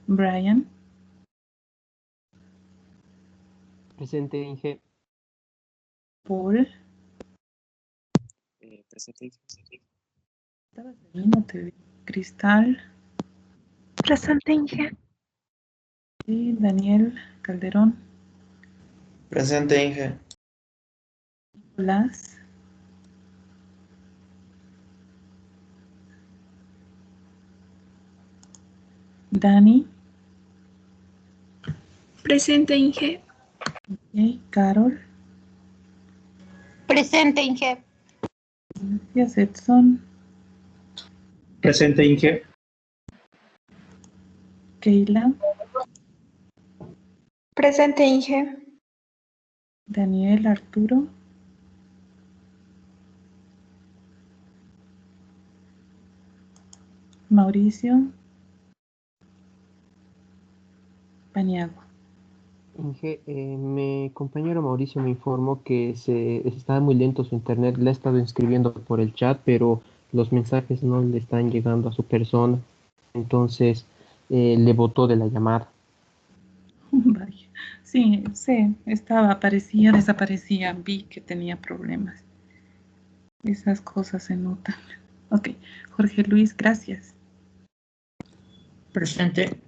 Brian. Presente, Inge. Paul. Presente, Inge. Estabas ahí, no te vi. Cristal. Presente, Inge. Y Daniel Calderón. Presente, Inge. Nicolás. Dani. Presente, Inge. Okay, Carol. Presente, Inge. Gracias, Edson. Presente, Inge. Keila. Presente, Inge. Daniel Arturo. Mauricio. Paniagua. Inge, mi compañero Mauricio me informó que está muy lento su internet. Le ha estado escribiendo por el chat, pero los mensajes no le están llegando a su persona. Entonces, le botó de la llamada. Vaya. Sí, aparecía, desaparecía, vi que tenía problemas. Esas cosas se notan. Ok, Jorge Luis, gracias. Presente.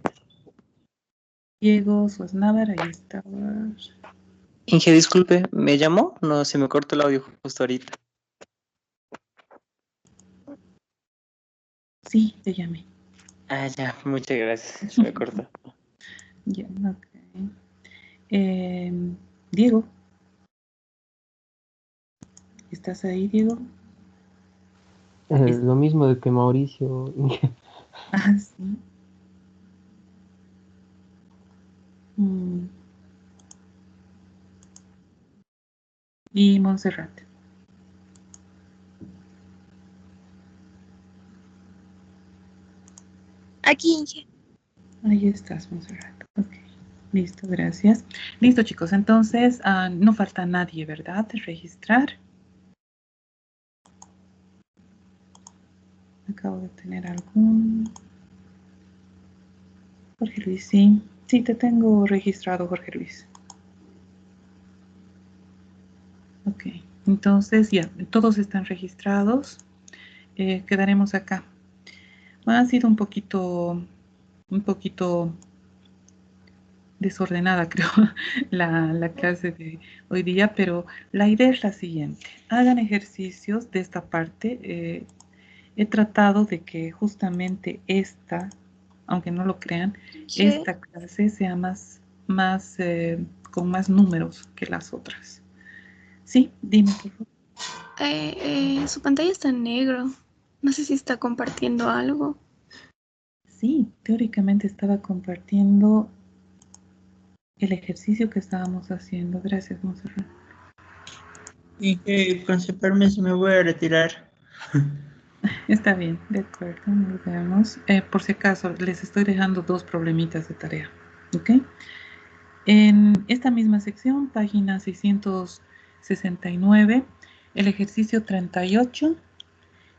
Diego Suaznavar, ahí estaba. Inge, disculpe, ¿me llamó? No, se me cortó el audio justo ahorita. Sí, te llamé. Ah, ya, muchas gracias. Se me cortó. Ya, ok. Diego. ¿Estás ahí, Diego? Lo mismo de que Mauricio. Ah, sí. Y Montserrat. Aquí, Inge. Ahí estás, Montserrat. Ok, listo, gracias. Listo, chicos, entonces no falta nadie, ¿verdad? De registrar. Acabo de tener algún... Jorge Luis, sí. Sí, te tengo registrado, Jorge Luis. Ok, entonces ya, todos están registrados. Quedaremos acá. Ha sido un poquito desordenada, creo, la clase de hoy día, pero la idea es la siguiente. Hagan ejercicios de esta parte. He tratado de que justamente esta, aunque no lo crean, esta clase sea con más números que las otras. Sí, dime, por favor. Su pantalla está en negro. No sé si está compartiendo algo. Sí, teóricamente estaba compartiendo el ejercicio que estábamos haciendo. Gracias, Monserrat. Y que con su permiso me voy a retirar. Está bien, de acuerdo, nos vemos. Por si acaso, les estoy dejando 2 problemitas de tarea, ¿ok? En esta misma sección, página 669, el ejercicio 38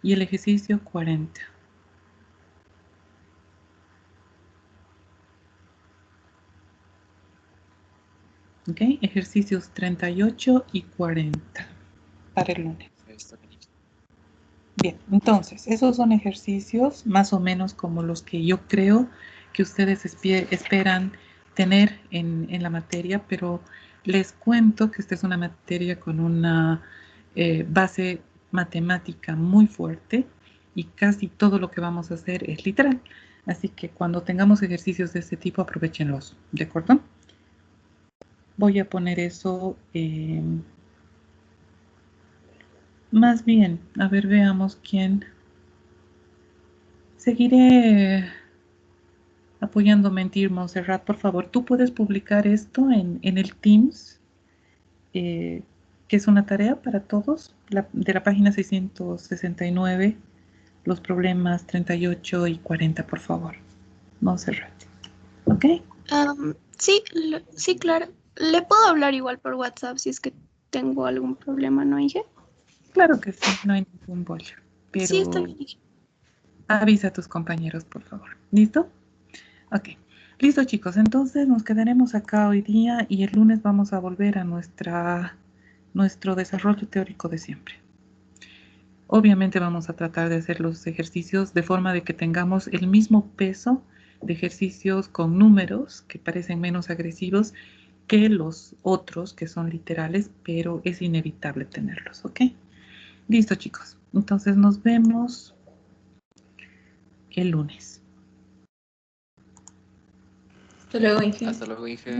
y el ejercicio 40. ¿Ok? Ejercicios 38 y 40 para el lunes. Bien, entonces, esos son ejercicios más o menos como los que yo creo que ustedes esperan tener en la materia, pero les cuento que esta es una materia con una base matemática muy fuerte y casi todo lo que vamos a hacer es literal. Así que cuando tengamos ejercicios de este tipo, aprovechenlos, ¿de acuerdo? Voy a poner eso... más bien, a ver, veamos quién... Seguiré apoyándome en ti, Montserrat, por favor. ¿Tú puedes publicar esto en el Teams? Que es una tarea para todos, de la página 669, los problemas 38 y 40, por favor. Montserrat. ¿Ok? Sí, sí, claro. ¿Le puedo hablar igual por WhatsApp si es que tengo algún problema, no, Inge? Claro que sí, no hay ningún bollo. Pero sí, está bien, Inge. Avisa a tus compañeros, por favor. ¿Listo? Ok. Listo, chicos. Entonces nos quedaremos acá hoy día y el lunes vamos a volver a nuestro desarrollo teórico de siempre. Obviamente vamos a tratar de hacer los ejercicios de forma de que tengamos el mismo peso de ejercicios con números que parecen menos agresivos que los otros que son literales, pero es inevitable tenerlos, ¿ok? Listo, chicos. Entonces nos vemos el lunes. Hasta luego, Inge. Hasta luego, Inge.